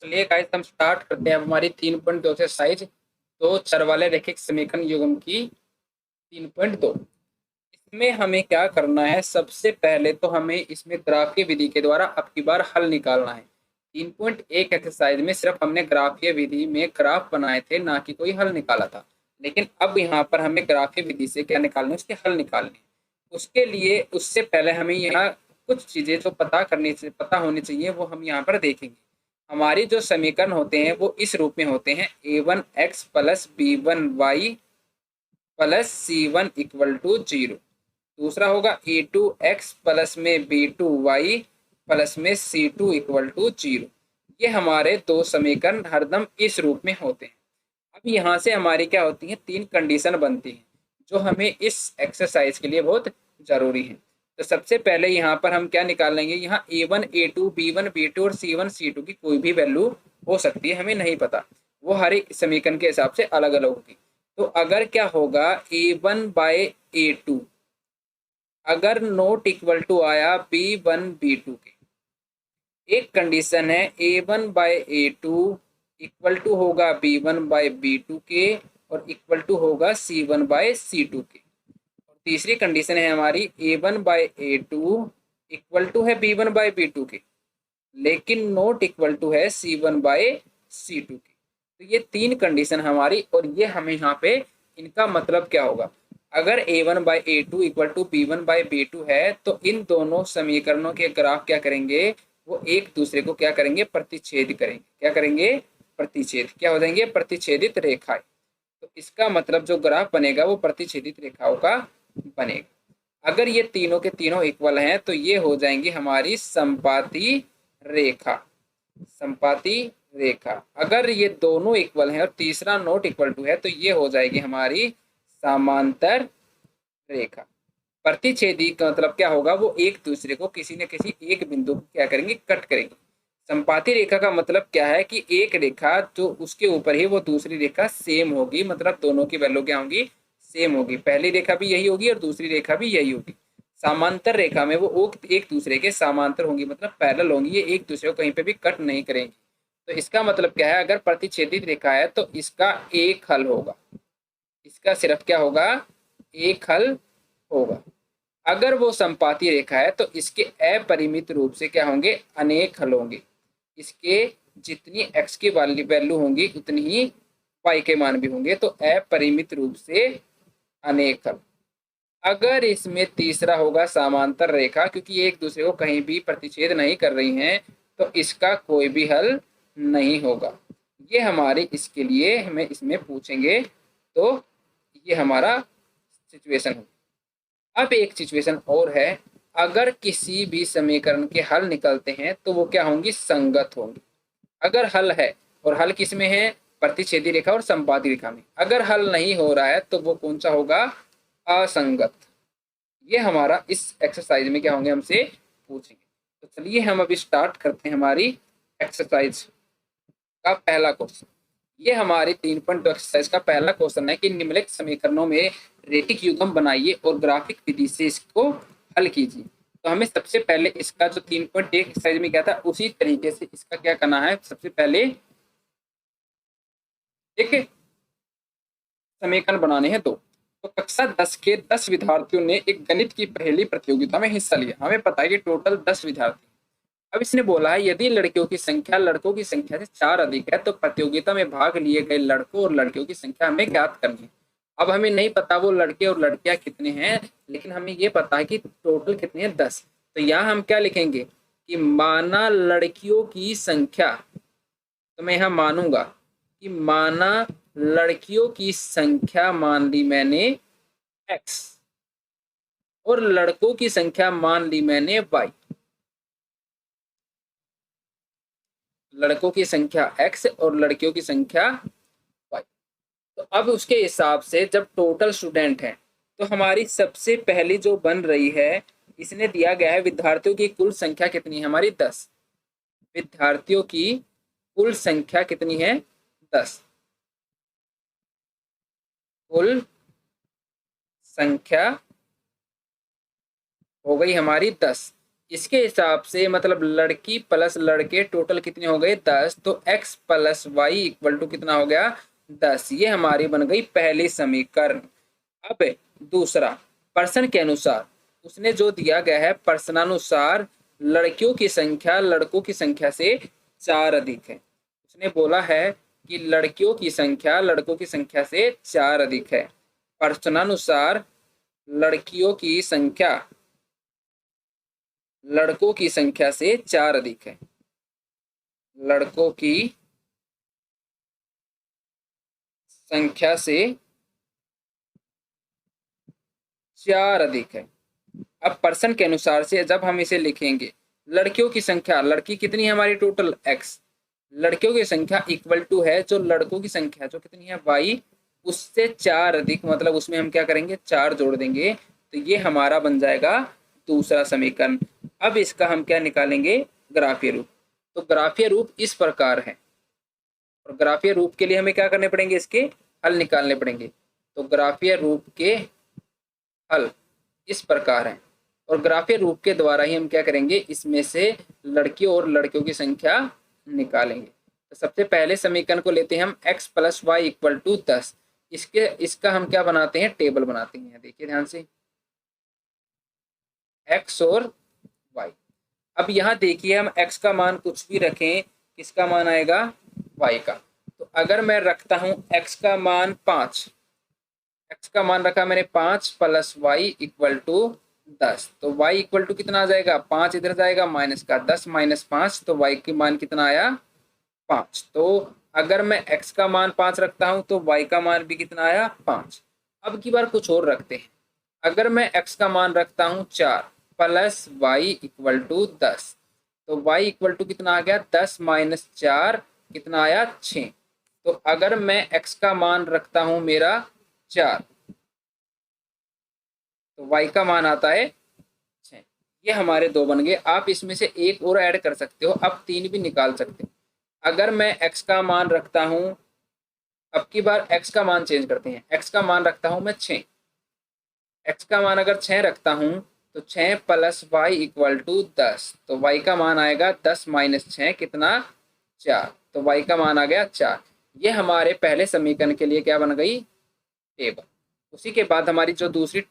चलिए गाइस हम स्टार्ट करते हैं हमारी 3.2 एक्सरसाइज। दो चर वाले रैखिक समीकरण युग्म की 3.2। इसमें हमें क्या करना है, सबसे पहले तो हमें इसमें ग्राफीय विधि के द्वारा अब की बार हल निकालना है। 3.1 एक्सरसाइज में सिर्फ हमने ग्राफीय विधि में ग्राफ बनाए थे, ना कि कोई हल निकाला था। लेकिन अब यहाँ पर हमें ग्राफीय विधि से क्या निकालना है, उसके हल निकालने हैं। उसके लिए उससे पहले हमें यहाँ कुछ चीजें जो पता होनी चाहिए वो हम यहाँ पर देखेंगे। हमारी जो समीकरण होते हैं वो इस रूप में होते हैं: a1x plus b1y plus c1 equal to 0। दूसरा होगा a2x प्लस में b2y प्लस में c2 इक्वल टू 0। ये हमारे दो समीकरण हरदम इस रूप में होते हैं। अब यहाँ से हमारी क्या होती है, तीन कंडीशन बनती हैं जो हमें इस एक्सरसाइज के लिए बहुत जरूरी है। तो सबसे पहले यहाँ पर हम क्या निकाल लेंगे, यहाँ a1 a2 b1 b2 और c1 c2 की कोई भी वैल्यू हो सकती है, हमें नहीं पता, वो हर एक समीकरण के हिसाब से अलग अलग होगी। तो अगर क्या होगा, a1 बाय a2 अगर नोट इक्वल टू आया b1 b2 के, एक कंडीशन है a1 bye a2 equal to होगा b1 बाय b2 के और इक्वल टू होगा c1 बाय c2 के। और तीसरी कंडीशन है हमारी a1 bye a2 equal to है b1 बाय b2 के, लेकिन नोट इक्वल टू है c1 बाय c2 के। तो ये तीन कंडीशन हमारी, और ये हमें यहाँ पे इनका मतलब क्या होगा। अगर a1 bye a2 equal to b1 bye b2 है तो इन दोनों समीकरणों के ग्राफ क्या करेंगे, वो एक दूसरे को क्या करेंगे, प्रतिच्छेद करेंगे। क्या करेंगे, प्रतिच्छेद। क्या हो जाएंगे, प्रतिच्छेदित रेखाएं। तो इसका मतलब जो ग्राफ बनेगा वो प्रतिच्छेदित रेखाओं का बनेगा। अगर ये तीनों के तीनों इक्वल हैं तो ये हो जाएंगी हमारी संपाती रेखा। संपाती रेखा। अगर ये दोनों इक्वल हैं और तीसरा नॉट इक्वल टू है तो ये हो जाएगी हमारी समांतर रेखा। प्रतिच्छेदी का मतलब क्या होगा, वो एक दूसरे को किसी न किसी एक बिंदु को क्या करेंगे, कट करेंगे। संपाती रेखा का मतलब क्या है कि एक रेखा जो उसके ऊपर ही वो दूसरी रेखा सेम होगी, मतलब दोनों की वैल्यू क्या होगी, सेम होगी। पहली रेखा भी यही होगी और दूसरी रेखा भी यही होगी। समांतर रेखा में वो एक दूसरे के समांतर होंगी, मतलब पैरेलल होंगी, ये एक दूसरे को कहीं पे भी कट नहीं करेंगी। तो इसका मतलब क्या है, अगर प्रतिच्छेदित रेखा है तो इसका एक हल होगा, इसका सिर्फ क्या होगा, एक हल होगा। अगर वो संपाती रेखा है तो इसके अपरिमित रूप से क्या होंगे, अनेक हल होंगे। इसके जितनी x की वैल्यू होंगी उतनी ही y के मान भी होंगे, तो अपरिमित रूप से अनेक हल। अगर इसमें तीसरा होगा समांतर रेखा, क्योंकि ये एक दूसरे को कहीं भी प्रतिच्छेद नहीं कर रही हैं, तो इसका कोई भी हल नहीं होगा। ये हमारे इसके लिए हमें इसमें पूछेंगे, तो ये हमारा सिचुएशन होगी। अब एक सिचुएशन और है, अगर किसी भी समीकरण के हल निकलते हैं तो वो क्या होंगी, संगत होंगी। अगर हल है, और हल किस में है, प्रतिच्छेदी रेखा और संपाती रेखा में। अगर हल नहीं हो रहा है तो वो कौन सा होगा, असंगत। ये हमारा इस एक्सरसाइज में क्या होंगे, हमसे पूछेंगे। तो चलिए हम अभी स्टार्ट करते हैं हमारी एक्सरसाइज का पहला क्वेश्चन। ये हमारी 3.2 एक्सरसाइज का पहला क्वेश्चन है कि निम्नलिखित समीकरणों में रेखिक युग्म बनाइए और ग्राफिक विधि से इसको हल कीजिए। तो हमें सबसे पहले इसका जो 3.1 एक्सरसाइज में क्या था उसी तरीके से इसका क्या करना है। सबसे पहले एक समीकरण बनाने हैं दो। तो कक्षा 10 के 10 विद्यार्थियों ने एक गणित की पहेली प्रतियोगिता में हिस्सा लिया। हमें पता है कि टोटल 10 विद्यार्थी। अब इसने बोला है यदि लड़कियों की संख्या लड़कों की संख्या से 4 अधिक है तो प्रतियोगिता में भाग लिए गए लड़कों और लड़कियों की संख्या हमें ज्ञात करनी है। अब हमें नहीं पता वो लड़के और लड़कियां कितने हैं, लेकिन हमें ये पता है कि टोटल कितने हैं, 10। तो यहाँ हम क्या लिखेंगे कि माना लड़कियों की संख्या, तो मैं यहाँ मानूंगा कि माना लड़कियों की संख्या मान ली मैंने x और लड़कों की संख्या मान ली मैंने y। लड़कों की संख्या x और लड़कियों की संख्या y। तो अब उसके हिसाब से जब टोटल स्टूडेंट है तो हमारी सबसे पहली जो बन रही है, इसने दिया गया है विद्यार्थियों की कुल संख्या कितनी है हमारी, 10। विद्यार्थियों की कुल संख्या कितनी है, 10। कुल संख्या हो गई हमारी 10। इसके हिसाब से मतलब लड़की प्लस लड़के टोटल कितने हो गए 10, तो x plus y equal to कितना हो गया 10। ये हमारी बन गई पहली समीकरण। अब दूसरा, पर्सन के अनुसार, उसने जो दिया गया है प्रश्नानुसार लड़कियों की संख्या लड़कों की संख्या से 4 अधिक है। उसने बोला है कि लड़कियों की संख्या लड़कों की संख्या से 4 अधिक है। प्रश्नानुसार लड़कियों की संख्या लड़कों की संख्या से 4 अधिक है। लड़कों की संख्या से 4 अधिक है। अब पर्सन के अनुसार से जब हम इसे लिखेंगे, लड़कियों की संख्या, लड़की कितनी है हमारी टोटल x, लड़कियों की संख्या इक्वल टू है जो लड़कों की संख्या जो कितनी है y, उससे 4 अधिक, मतलब उसमें हम क्या करेंगे 4 जोड़ देंगे, तो ये हमारा बन जाएगा दूसरा समीकरण। अब इसका हम क्या निकालेंगे, ग्राफीय रूप। तो ग्राफीय रूप इस प्रकार है, और ग्राफीय रूप के लिए हमें क्या करने पड़ेंगे, इसके हल निकालने पड़ेंगे। तो ग्राफीय रूप के हल इस प्रकार है, और ग्राफीय रूप के द्वारा ही हम क्या करेंगे, इसमें से लड़कियों और लड़कियों की संख्या निकालेंगे। तो सबसे पहले समीकरण को लेते हैं हम x plus y equal to 10। इसका हम क्या बनाते हैं, टेबल बनाते हैं। देखिए ध्यान से, x और y। अब यहाँ देखिए, हम x का मान कुछ भी रखें, किसका मान आएगा, y का। तो अगर मैं रखता हूँ x का मान 5, x का मान रखा मैंने 5 प्लस वाई इक्वल टू 10, तो y इक्वल टू कितना आ जाएगा, 5 इधर जाएगा माइनस का, 10 माइनस 5, तो y की मान कितना आया 5। तो अगर मैं x का मान 5 रखता हूं तो y का मान भी कितना आया 5। अब की बार कुछ और रखते हैं, अगर मैं x का मान रखता हूं 4 प्लस वाई इक्वल टू 10, तो y इक्वल टू कितना आ गया 10 माइनस 4 कितना आया 6। तो अगर मैं x का मान रखता हूं मेरा 4, तो y का मान आता है 6। ये हमारे दो बन गए। आप इसमें से एक और ऐड कर सकते हो, अब 3 भी निकाल सकते हो। अगर मैं x का मान रखता हूं, अब की बार x का मान चेंज करते हैं, x का मान रखता हूं मैं 6, x का मान अगर 6 रखता हूं तो 6 प्लस वाई इक्वल टू 10, तो y का मान आएगा 10 माइनस 6 कितना 4, तो y का मान आ गया 4। ये हमारे पहले समीकरण के लिए क्या बन गई, टेबल। उसी के बाद हमारी जो दूसरी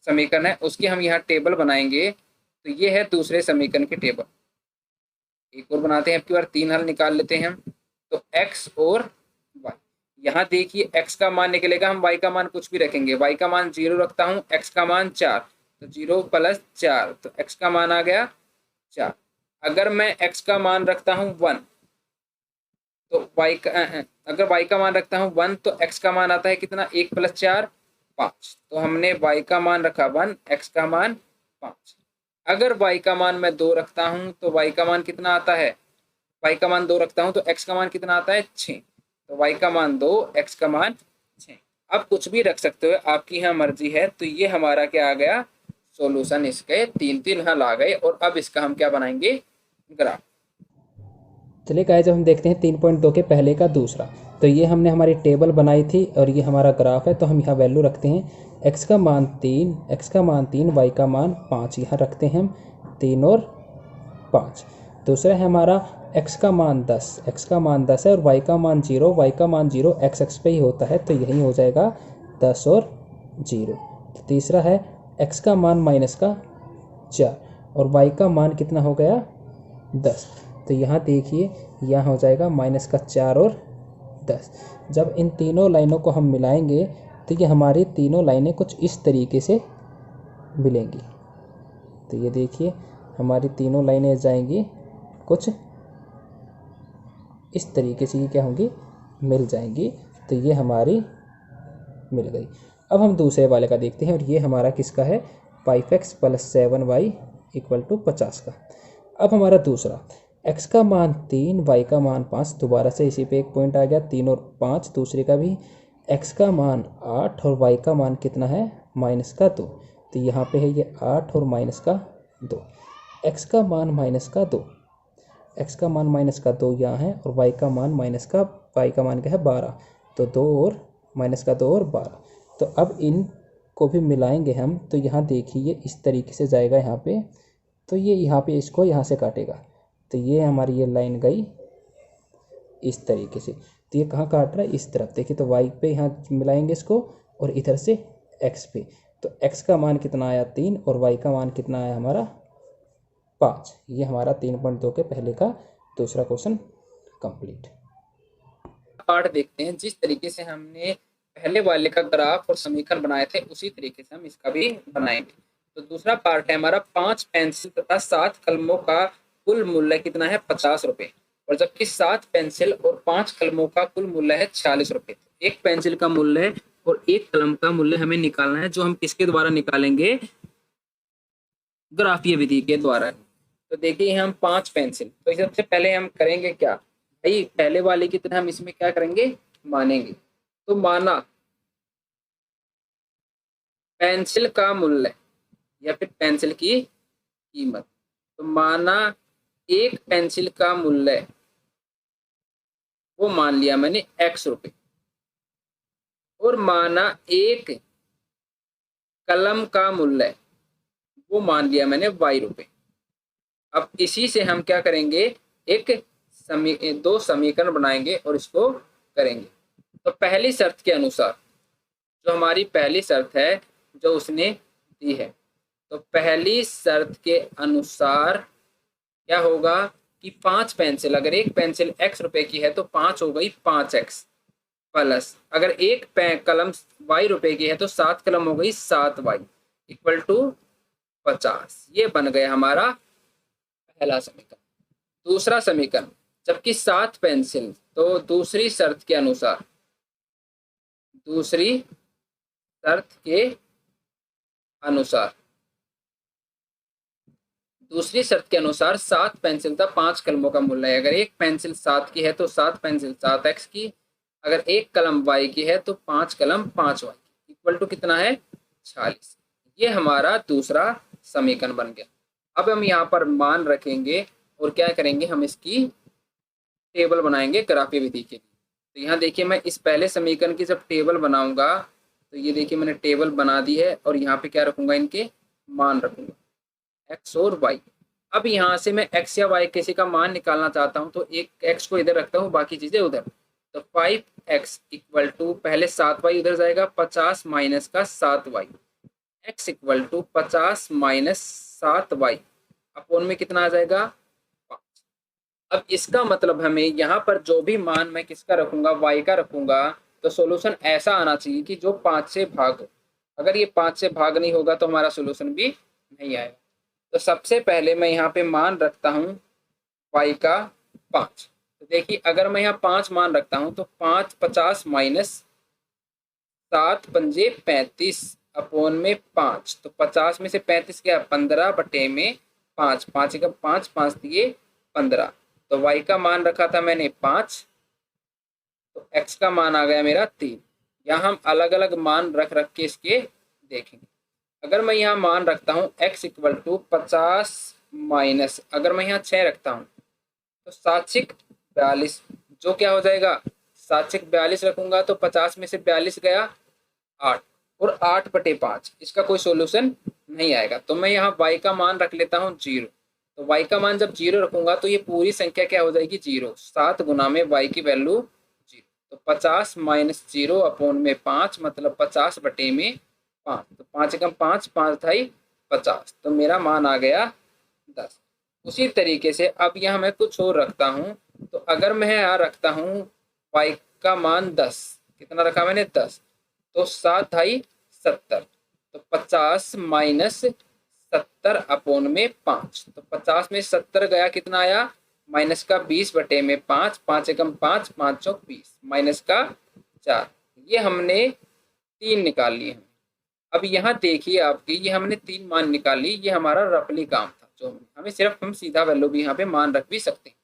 समीकरण है उसकी हम यहाँ टेबल बनाएंगे। तो ये है दूसरे समीकरण की टेबल। एक और बनाते हैं, अब की बार 3 हल निकाल लेते हैं हम। तो x और y, यहाँ देखिए x का मान निकलेगा, हम y का मान कुछ भी रखेंगे, y का मान 0 रखता हूँ, x का मान 4, तो 0 प्लस 4, तो x का मान आ गया 4। अगर मैं x का मान रखता हूँ 1, तो y का अगर y का मान रखता हूँ 1, तो x का मान आता है कितना, 1 प्लस 4 5, तो हमने y का मान रखा 1, x का मान 5। अगर y का मान मैं 2 रखता हूँ तो y का मान कितना आता है, y का मान 2 रखता हूँ तो x का मान कितना आता है 6, तो y का मान 2, x का मान 6। अब कुछ भी रख सकते हो, आपकी यहाँ मर्जी है। तो ये हमारा क्या आ गया, सॉल्यूशन। इसके 3 हल आ गए, और अब इसका हम क्या बनाएंगे, ग्राफ। चलिए गाइस, जब हम देखते हैं 3.2 के पहले का दूसरा, तो ये हमने हमारी टेबल बनाई थी और ये हमारा ग्राफ है। तो हम यहाँ वैल्यू रखते हैं, x का मान 3, y का मान 5, यहाँ रखते हैं हम 3 और 5। दूसरा है हमारा x का मान 10 है, और y का मान 0, x पे ही होता है, तो यही हो जाएगा 10 और 0। तीसरा है x का मान माइनस का 4, और y का मान कितना हो गया 10, तो यहाँ देखिए यहाँ हो जाएगा माइनस का 4 और 10। जब इन तीनों लाइनों को हम मिलाएंगे तो ये हमारी तीनों लाइनें कुछ इस तरीके से मिलेंगी। तो ये देखिए हमारी तीनों लाइनें जाएंगी कुछ इस तरीके से, ये क्या होंगी, मिल जाएंगी। तो ये हमारी मिल गई। अब हम दूसरे वाले का देखते हैं, और ये हमारा किसका है, 5x plus 7y equal to 50 का। अब हमारा दूसरा, x का मान 3, y का मान 5, दोबारा से इसी पे एक पॉइंट आ गया, 3 और 5 दूसरे का भी। x का मान 8 और y का मान कितना है, माइनस का 2, तो यहाँ पे है ये 8 और माइनस का 2। x का मान माइनस का 2, x का मान माइनस का 2 यहाँ है, और y का मान माइनस का, y का मान क्या है 12, तो 2 और माइनस का 2 और 12। तो अब इन को भी मिलाएंगे हम, तो यहाँ देखिए इस तरीके से जाएगा यहाँ पे तो ये यहाँ पे इसको यहाँ से काटेगा, तो ये हमारी ये लाइन गई इस तरीके से। तो ये कहाँ काट रहा है, इस तरफ। देखिए तो y पे यहाँ मिलाएंगे इसको और इधर से x पे, तो x का मान कितना आया 3 और y का मान कितना आया हमारा 5। ये हमारा 3.2 के पहले का दूसरा क्वेश्चन कंप्लीट। पार्ट देखते हैं। जिस तरीके से हमने पहले वाले का ग्राफ और समीकरण बनाए थे उसी तरीके से हम इसका भी बनाएंगे। तो दूसरा पार्ट है हमारा 5 पेंसिल तथा 7 कलमों का कुल मूल्य कितना है 50 रुपए, और जबकि 7 पेंसिल और 5 कलमों का कुल मूल्य है 46 रुपए। एक पेंसिल का मूल्य और एक कलम का मूल्य हमें निकालना है, जो हम किसके द्वारा निकालेंगे, ग्राफीय विधि के द्वारा। तो देखिए हम 5 पेंसिल, तो सबसे पहले हम करेंगे क्या भाई, पहले वाले की तरह हम इसमें क्या करेंगे, मानेंगे। तो माना पेंसिल का मूल्य या फिर पेंसिल की कीमत, तो माना एक पेंसिल का मूल्य वो मान लिया मैंने x रुपए, और माना एक कलम का मूल्य वो मान लिया मैंने y रुपए। अब इसी से हम क्या करेंगे, दो समीकरण बनाएंगे और इसको करेंगे। तो पहली शर्त के अनुसार, जो हमारी पहली शर्त है जो उसने दी है, तो पहली शर्त के अनुसार क्या होगा कि 5 पेंसिल, अगर एक पेंसिल x रुपए की है तो 5 हो गई 5x, प्लस अगर एक कलम y रुपए की है तो 7 कलम हो गई 7y इक्वल टू 50। ये बन गया हमारा पहला समीकरण। दूसरा समीकरण, जबकि 7 पेंसिल, तो दूसरी शर्त के अनुसार, दूसरी शर्त के अनुसार, दूसरी शर्त के अनुसार 7 पेंसिल था 5 कलमों का मूल्य है। अगर एक पेंसिल 7 की है तो 7 पेंसिल 7x की, अगर एक कलम y की है तो 5 कलम 5y की, इक्वल टू कितना है 46। ये हमारा दूसरा समीकरण बन गया। अब हम यहाँ पर मान रखेंगे और क्या करेंगे, हम इसकी टेबल बनाएंगे ग्राफीय विधि के लिए। तो यहाँ देखिए मैं इस पहले समीकरण की जब टेबल बनाऊंगा, तो ये देखिए मैंने टेबल बना दी है और यहाँ पे क्या रखूंगा, इनके मान रखूंगा x और y। अब यहाँ से मैं x या y किसी का मान निकालना चाहता हूँ, तो एक x को इधर रखता हूँ, बाकी चीजें उधर। तो 5x इक्वल टू पहले 7y उधर जाएगा, 50 माइनस का 7y, x equal to 50 minus 7y upon में कितना आ जाएगा 5। अब इसका मतलब हमें यहाँ पर जो भी मान मैं किसका रखूंगा, y का रखूंगा, तो सॉल्यूशन ऐसा आना चाहिए कि जो 5 से भाग। अगर ये 5 से भाग नहीं होगा तो हमारा सॉल्यूशन भी नहीं आएगा। तो सबसे पहले मैं यहाँ पे मान रखता हूँ y का 5। तो देखिए अगर मैं यहाँ 5 मान रखता हूँ तो 5 50 माइनस 7 पंजे 35 अपोन में 5, तो 50 में से 35 गया 15 बटे में 5, 5 का 5, 5 दिए 15। तो y का मान रखा था मैंने 5, तो x का मान आ गया मेरा 3। यहाँ हम अलग अलग मान रख रख के इसके देखेंगे। अगर मैं यहाँ मान रखता हूँ x इक्वल टू 50 माइनस, अगर मैं यहाँ 6 रखता हूँ तो 7 42, जो क्या हो जाएगा 7 42 रखूंगा तो 50 में से 42 गया 8, और 8 बटे 5, इसका कोई सॉल्यूशन नहीं आएगा। तो मैं यहाँ y का मान रख लेता हूँ 0। तो y का मान जब 0 रखूंगा तो ये पूरी संख्या क्या हो जाएगी 0, 7 गुना में y की वैल्यू 0। तो 50 माइनस 0 अपोन में 5 मतलब 50 बटे में 5, तो 5 कम 5, 5 थाई 50, तो मेरा मान आ गया 10। उसी तरीके से अब यहाँ मैं कुछ और रखता हूँ, तो अगर मैं यहाँ रखता हूँ y का मान 10, कितना रखा मैंने 10, तो 7 थाई 70, तो 50 माइनस 70 अपोन में 5, तो 50 में 70 गया कितना आया माइनस का 20 बटे में 5, 5 एकम 5, 5 चौक 20, माइनस का 4। ये हमने 3 निकाल लिए। अब यहाँ देखिए आपकी, ये हमने 3 मान निकाल ली, ये हमारा रफली काम था, जो हमें सिर्फ हम सीधा वैल्यू भी यहाँ पे मान रख भी सकते हैं।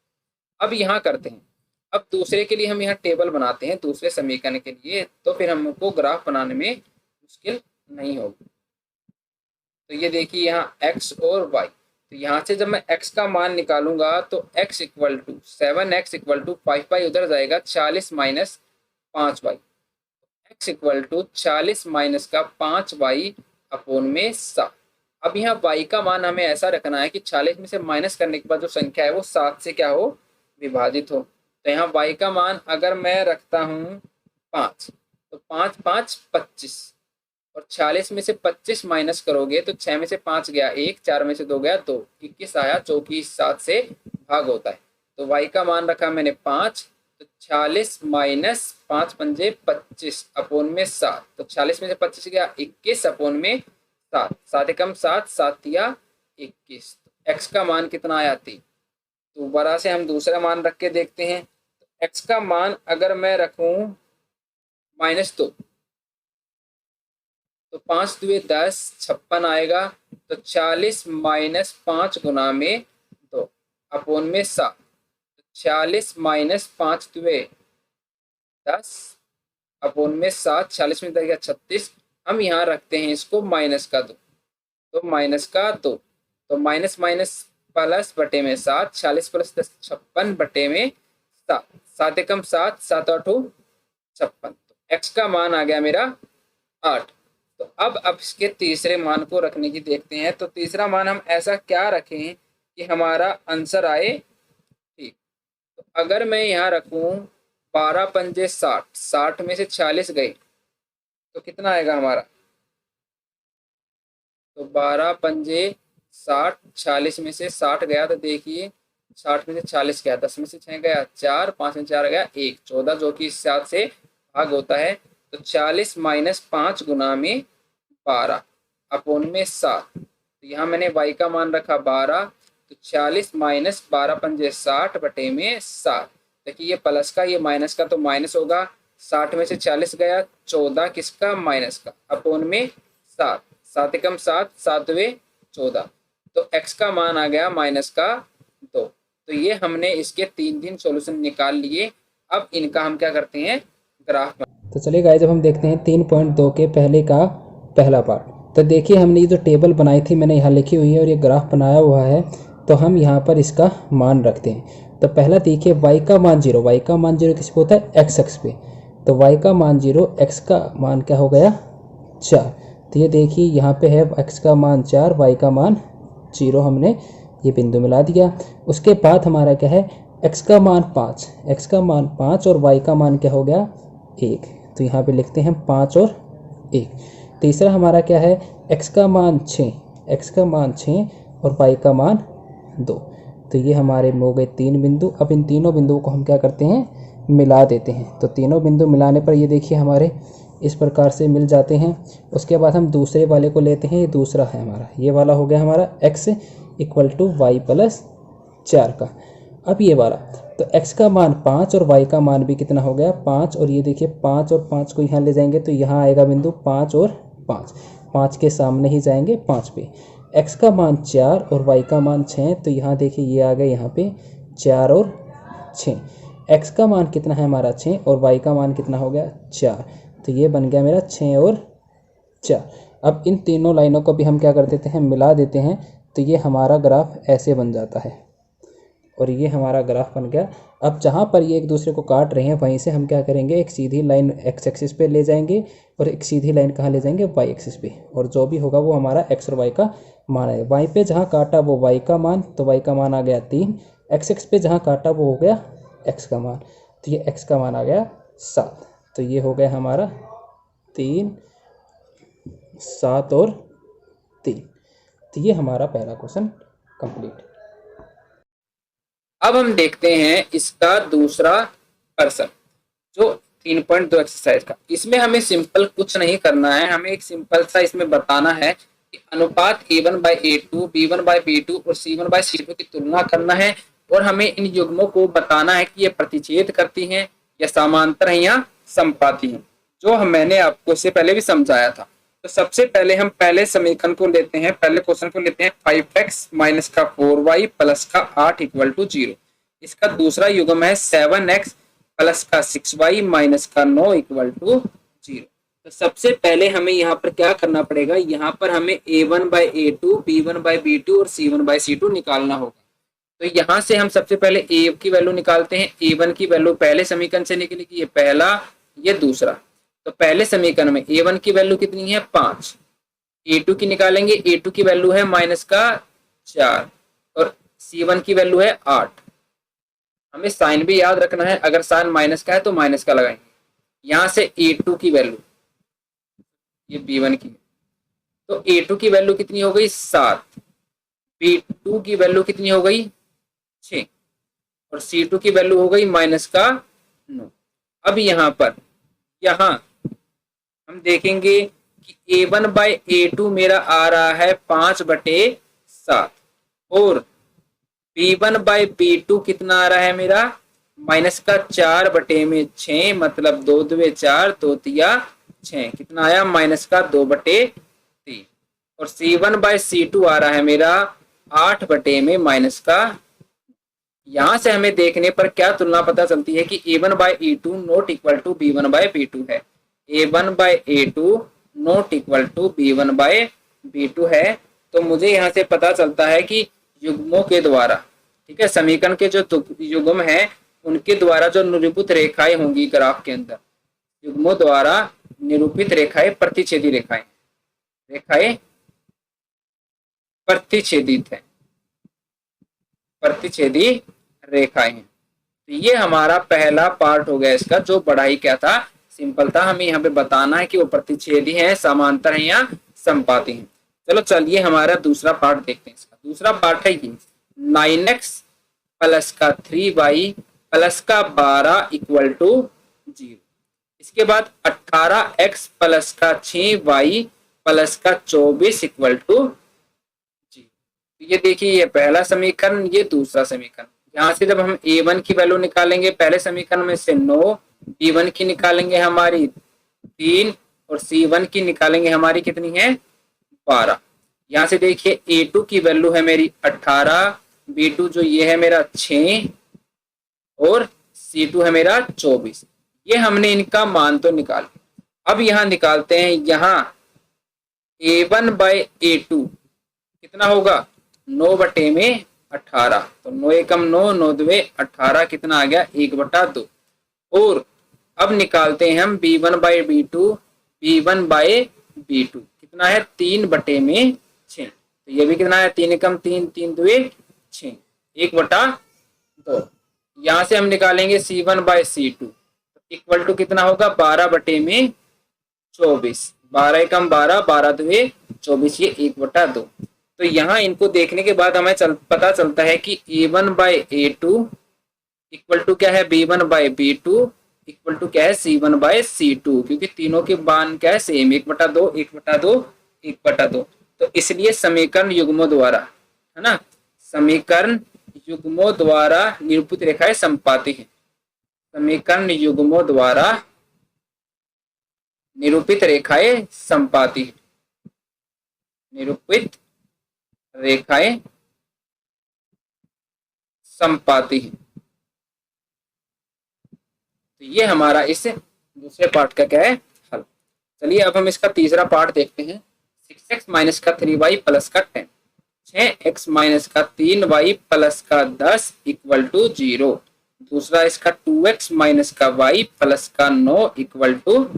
अब यहाँ करते हैं, अब दूसरे के लिए हम यहाँ टेबल बनाते हैं दूसरे समीकरण के लिए, तो फिर हमको ग्राफ बनाने में मुश्किल नहीं होगी। तो ये देखिए यहाँ x और y, तो यहाँ से जब मैं x का मान निकालूंगा तो x equal to 7x equal to 5y उधर जाएगा 40 minus 5y, x equal to 40 minus का 5y अपोन में 7। अब यहाँ y का मान हमें ऐसा रखना है कि 40 में से माइनस करने के बाद जो संख्या है वो 7 से क्या हो, विभाजित हो। तो यहाँ y का मान अगर मैं रखता हूँ 5, तो 5 5 25, और 40 में से 25 माइनस करोगे तो 6 में से 5 गया 1, 4 में से 2 गया 2, 21 आया, चौकी 7 से भाग होता है। तो y का मान रखा मैंने 5, तो 40 माइनस 5 पंजे 25 अपोन में 7, तो 40 में से 25 गया 21 अपोन में 7, 7 एकम 7, 7 या 21। x का मान कितना आया 3। तो दोबारा से हम दूसरा मान रख के देखते हैं। तो x का मान अगर मैं रखूं -2, तो 5 दुए 10, 56 आएगा। तो 40 माइनस 5 गुना में 2 अपोन में 7, 40 माइनस 5 दुए 10 अपोन में 7, 40 में 10 गया 36। हम यहाँ रखते हैं इसको माइनस का 2, तो माइनस का 2, तो माइनस माइनस प्लस बटे में 7, 40 प्लस 10 56 बटे में 7, 7 एकम 7, 7 8 56। तो x का मान आ गया मेरा 8। तो अब इसके तीसरे मान को रखने की देखते हैं। तो तीसरा मान हम ऐसा क्या रखें कि हमारा आंसर आए ठीक। तो अगर मैं यहाँ रखूं 12 पंजे 60, 60 में से 40 गए तो कितना आएगा हमारा, तो 12 पंजे 60, 40 में से 60 गया तो देखिए 60 में से 40 गया, 10 में से 6 गया 4, 5 में 4 गया 1, 14, जो कि 7 से भाग होता है। तो 40 माइनस 5 गुना में 12 अपोन में 7, तो यहाँ मैंने y का मान रखा 12, तो 40 माइनस 12 पंजे 60 बटे में 7। देखिए ये प्लस का ये माइनस का, तो माइनस होगा, 60 में से 40 गया 14, किसका, माइनस का, अपोन में 7, 7 एकम 7, 7 दुए 14। तो x का मान आ गया माइनस का 2। तो ये हमने इसके 3 सॉल्यूशन निकाल लिए। अब इनका हम क्या करते हैं, ग्राफ। तो चलिए गाइस, जब हम देखते हैं 3.2 के पहले का पहला पार्ट, तो देखिए हमने ये जो टेबल बनाई थी मैंने यहाँ लिखी हुई है और ये ग्राफ बनाया हुआ है, तो हम यहाँ पर इसका मान रखते हैं। तो पहला देखिए y का मान 0, y का मान 0 किस पे होता है, x एक्स पे। तो y का मान 0, x का मान क्या हो गया 4। तो ये देखिए यहाँ पे है x का मान 4, y का मान 0, हमने ये बिंदु मिला दिया। उसके बाद हमारा क्या है, x का मान 5, x का मान 5 और y का मान क्या हो गया 1। तो यहाँ पे लिखते हैं 5 और 1। तीसरा हमारा क्या है, x का मान 6, x का मान 6 और y का मान 2। तो ये हमारे हो गए 3 बिंदु। अब इन तीनों बिंदुओं को हम क्या करते हैं, मिला देते हैं। तो तीनों बिंदु मिलाने पर ये देखिए हमारे इस प्रकार से मिल जाते हैं। उसके बाद हम दूसरे वाले को लेते हैं, ये दूसरा है हमारा, ये वाला हो गया हमारा x equal to y plus 4 का। अब ये वाला, तो x का मान 5 और y का मान भी कितना हो गया 5, और ये देखिए 5 और 5 को यहाँ ले जाएंगे तो यहाँ आएगा बिंदु 5 और 5, 5 के सामने ही जाएंगे 5 पे। x का मान 4 और y का मान 6, तो यहाँ देखिए ये आ गए यहाँ पे 4 और 6। x का मान कितना है हमारा 6 और y का मान कितना हो गया 4, तो ये बन गया मेरा 6 और 4। अब इन तीनों लाइनों को भी हम क्या कर देते हैं, मिला देते हैं। तो ये हमारा ग्राफ ऐसे बन जाता है और ये हमारा ग्राफ बन गया। अब जहाँ पर ये एक दूसरे को काट रहे हैं वहीं से हम क्या करेंगे, एक सीधी लाइन x एक्सिस पे ले जाएंगे और एक सीधी लाइन कहाँ ले जाएंगे, y एक्सिस पे, और जो भी होगा वो हमारा x और y का मान है। y पे जहाँ काटा वो y का मान, तो y का मान आ गया 3, x एक्स पे जहाँ काटा वो हो गया x का मान, तो ये x का मान आ गया 7। तो ये हो गया हमारा 3, 7 और 3। तो ये हमारा पहला क्वेश्चन कंप्लीट। अब हम देखते हैं इसका दूसरा पर्सन, जो 3.2 एक्सरसाइज का। इसमें हमें सिंपल कुछ नहीं करना है, हमें एक सिंपल सा इसमें बताना है कि अनुपात a1/a2, b1/b2 और c1/c2 की तुलना करना है, और हमें इन युग्मों को बताना है कि ये प्रतिच्छेद करती हैं या समांतर हैं या समपाती हैं, जो मैंने आपको इससे पहले भी समझाया था। तो सबसे पहले हम पहले समीकरण को लेते हैं, पहले क्वेश्चन को लेते हैं 5x माइनस का 4y प्लस का 8 इक्वल टू 0। इसका दूसरा युग्म है 7x प्लस का 6y माइनस का 9 इक्वल टू 0। तो सबसे पहले हमें यहाँ पर क्या करना पड़ेगा, यहाँ पर हमें a1/a2, b1/b2 और c1/c2 निकालना होगा। तो यहाँ से हम सबसे पहले a की वैल्यू निकालते हैं। a1 की वैल्यू पहले समीकरण से निकलेगी, ये पहला ये दूसरा। तो पहले समीकरण में a1 की वैल्यू कितनी है 5, A2 की निकालेंगे, A2 की वैल्यू है -4 और C1 की वैल्यू है 8। हमें साइन भी याद रखना है, अगर साइन माइनस का है तो माइनस का लगाएंगे। यहाँ से A2 की वैल्यू, ये B1 की, तो A2 की वैल्यू कितनी हो गई 7, B2 की वैल्यू कितनी हो गई 6 और C2 की वैल्यू हो गई -9। अब यहाँ हम देखेंगे कि A1/A2 मेरा आ रहा है 5/7 और B1/B2 कितना आ रहा है मेरा -4/6, मतलब 2 दुए 4, 2 तिया 6, कितना आया -2/3 और C1/C2 आ रहा है मेरा 8/। यहां से हमें देखने पर क्या तुलना पता चलती है कि A1/A2 not equal to B1/B2 है। A1/A2 not equal to B1/B2 है। तो मुझे यहाँ से पता चलता है कि युग्मों के द्वारा, ठीक है, समीकरण के जो युग्म है उनके द्वारा जो निरूपित रेखाएं होंगी ग्राफ के अंदर, युग्मों द्वारा निरूपित रेखाएं प्रतिच्छेदी रेखाएं, रेखाएं प्रतिच्छेदित है, प्रतिच्छेदी रेखाएं हैं। तो ये हमारा पहला पार्ट हो गया इसका, जो बड़ा ही क्या था, सिंपल था। हमें यहाँ पे बताना है कि वो प्रतिच्छेदी है, समांतर है या संपाती है। चलो चलिए हमारा दूसरा पार्ट देखते हैं। इसका दूसरा पार्ट है ये 9x प्लस का 3y प्लस का 12 इक्वल टू 0। इसके बाद 18x प्लस का 6y प्लस का 24 इक्वल टू 0। ये देखिए, ये पहला समीकरण, ये दूसरा समीकरण। यहाँ से जब हम A1 की वैल्यू निकालेंगे पहले समीकरण में से 9, B1 की निकालेंगे हमारी 3 और C1 की निकालेंगे हमारी कितनी है 12। यहाँ से देखिए A2 की वैल्यू है मेरी 18, B2 जो ये है मेरा 6 और C2 है मेरा 24। ये हमने इनका मान तो निकाल। अब यहाँ निकालते हैं, यहाँ A1/A2 कितना होगा 9/18, तो 9 एकम 9, 9 दुए 18, कितना आ गया 1/2। और अब निकालते हैं हम B1/B2, B1/B2 कितना है 3/6, तो ये भी कितना है 3 एकम 3, 3 दुए 6, 1/2। यहाँ से हम निकालेंगे C1/C2 इक्वल टू कितना होगा 12/24, 12 एकम 12, 12 दुए 24, ये 1/2। तो यहाँ इनको देखने के बाद हमें पता चलता है कि A1/A2 इक्वल टू क्या है B1/B2 इक्वल टू क्या है C1/C2, क्योंकि तीनों के मान क्या है सेम, 1/2, 1/2, 1/2। तो इसलिए समीकरण युग्मों द्वारा, है ना, समीकरण युग्मों द्वारा निरूपित रेखाएं संपाती है। समीकरण युग्मों द्वारा निरूपित रेखाएं संपाती है, निरूपित रेखाएं संपाती है। तो ये हमारा इस दूसरे पार्ट का क्या है हल। चलिए अब हम इसका तीसरा पार्ट देखते हैं। 6x माइनस का 3y प्लस का 10, 6x माइनस का 3y प्लस का 10 इक्वल टू 0। दूसरा इसका 2x माइनस का y प्लस का 9 इक्वल टू 0।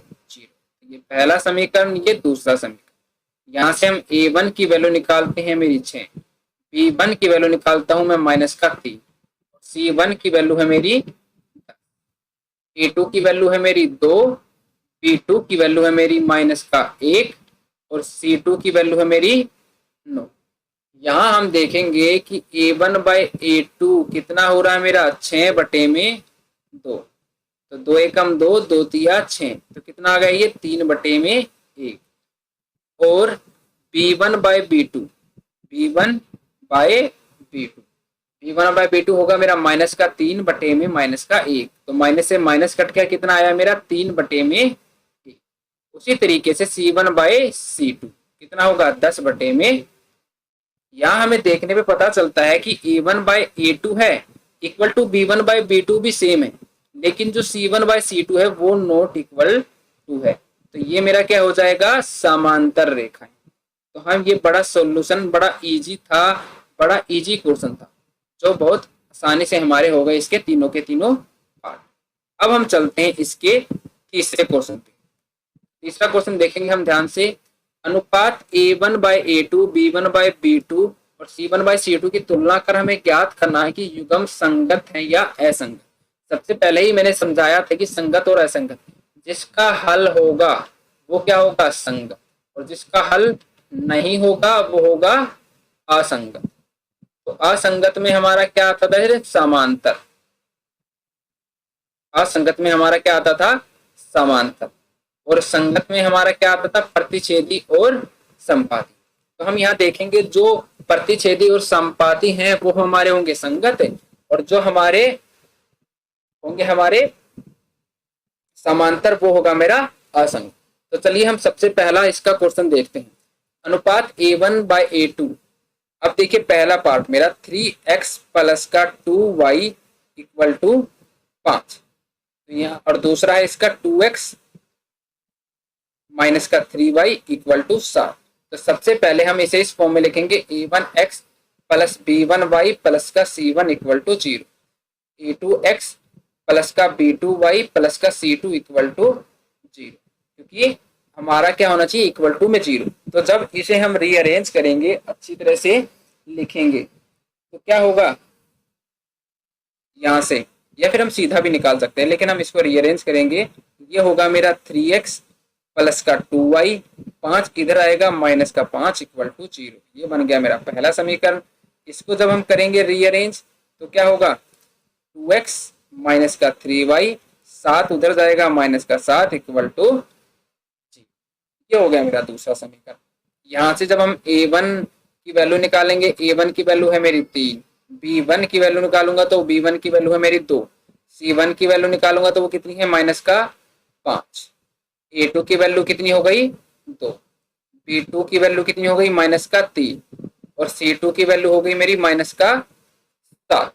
ये पहला समीकरण, ये दूसरा समीकरण। यहाँ से हम A1 की वैल्यू निकालते हैं मेरी 6, B1 की वैल्यू निकालता हूं मैं -3, C1 की वैल्यू है मेरी, A2 की वैल्यू है मेरी 2, B2 की वैल्यू है मेरी -1 और C2 की वैल्यू है मेरी 9। यहाँ हम देखेंगे कि A1/A2 कितना हो रहा है मेरा 6/2, तो 2 एकम 2, 2 तिया 6, तो कितना आ गया ये 3/1। और B1/B2, B1/B2 होगा मेरा -3/1, तो माइनस से माइनस कट गया, कितना आया मेरा 3/1। उसी तरीके से C1/C2 कितना होगा 10/। यहाँ हमें देखने पे पता चलता है कि A1/A2 है इक्वल टू B1/B2 भी सेम है, लेकिन जो C1/C2 है वो नॉट इक्वल टू है। तो ये मेरा क्या हो जाएगा समांतर रेखा है। तो हम ये बड़ा सॉल्यूशन, बड़ा इजी था, बड़ा इजी क्वेश्चन था, जो बहुत आसानी से हमारे हो गए इसके तीनों के तीनों पार्ट। अब हम चलते हैं इसके तीसरे क्वेश्चन पे। तीसरा क्वेश्चन देखेंगे हम ध्यान से अनुपात A1/A2, B1/B2 और C1/C2 की तुलना कर हमें ज्ञात करना है कि युग्म संगत है या असंगत। सबसे पहले ही मैंने समझाया था कि संगत और असंगत, जिसका हल होगा वो क्या होगा, संगत, और जिसका हल नहीं होगा वो होगा असंगत। तो असंगत में हमारा क्या आता था, समांतर। असंगत में हमारा क्या आता था, समांतर। और संगत में हमारा क्या आता था, प्रतिच्छेदी और संपाती। तो हम यहाँ देखेंगे जो प्रतिच्छेदी और संपाती हैं वो हमारे होंगे संगत है, और जो हमारे होंगे हमारे समांतर वो होगा मेरा असंगत। तो चलिए हम सबसे पहला इसका क्वेश्चन देखते हैं। अनुपात A1/A2। अब देखिए पहला पार्ट मेरा 3x प्लस का 2y इक्वल टू 5, और दूसरा है इसका 2x माइनस का 3y इक्वल टू 7। तो सबसे पहले हम इसे इस फॉर्म में लिखेंगे A1x प्लस B1y प्लस का C1 equal to 0, A2x plus का B2y प्लस का C2 इक्वल टू 0, क्योंकि हमारा क्या होना चाहिए, इक्वल टू में 0। तो जब इसे हम रीअरेंज करेंगे, अच्छी तरह से लिखेंगे, तो क्या होगा यहाँ से, या फिर हम सीधा भी निकाल सकते हैं, लेकिन हम इसको रीअरेंज करेंगे। ये होगा मेरा 3x प्लस का 2y, 5 इधर आएगा माइनस का 5 इक्वल टू 0। ये बन गया मेरा पहला समीकरण। इसको जब हम करेंगे रीअरेंज तो क्या होगा, 2x माइनस का 3y, 7 उधर जाएगा माइनस का 7 इक्वल टू 0। ये हो गया मेरा दूसरा समीकरण। यहाँ से जब हम A1 की वैल्यू निकालेंगे, A1 की वैल्यू है मेरी 3, B1 की वैल्यू निकालूंगा तो B1 की वैल्यू है मेरी 2, C1 की वैल्यू निकालूंगा तो वो कितनी है, माइनस का 5, A2 की वैल्यू कितनी हो गई 2, B2 की वैल्यू कितनी हो गई माइनस का 3, और C2 की वैल्यू हो गई मेरी माइनस का 7।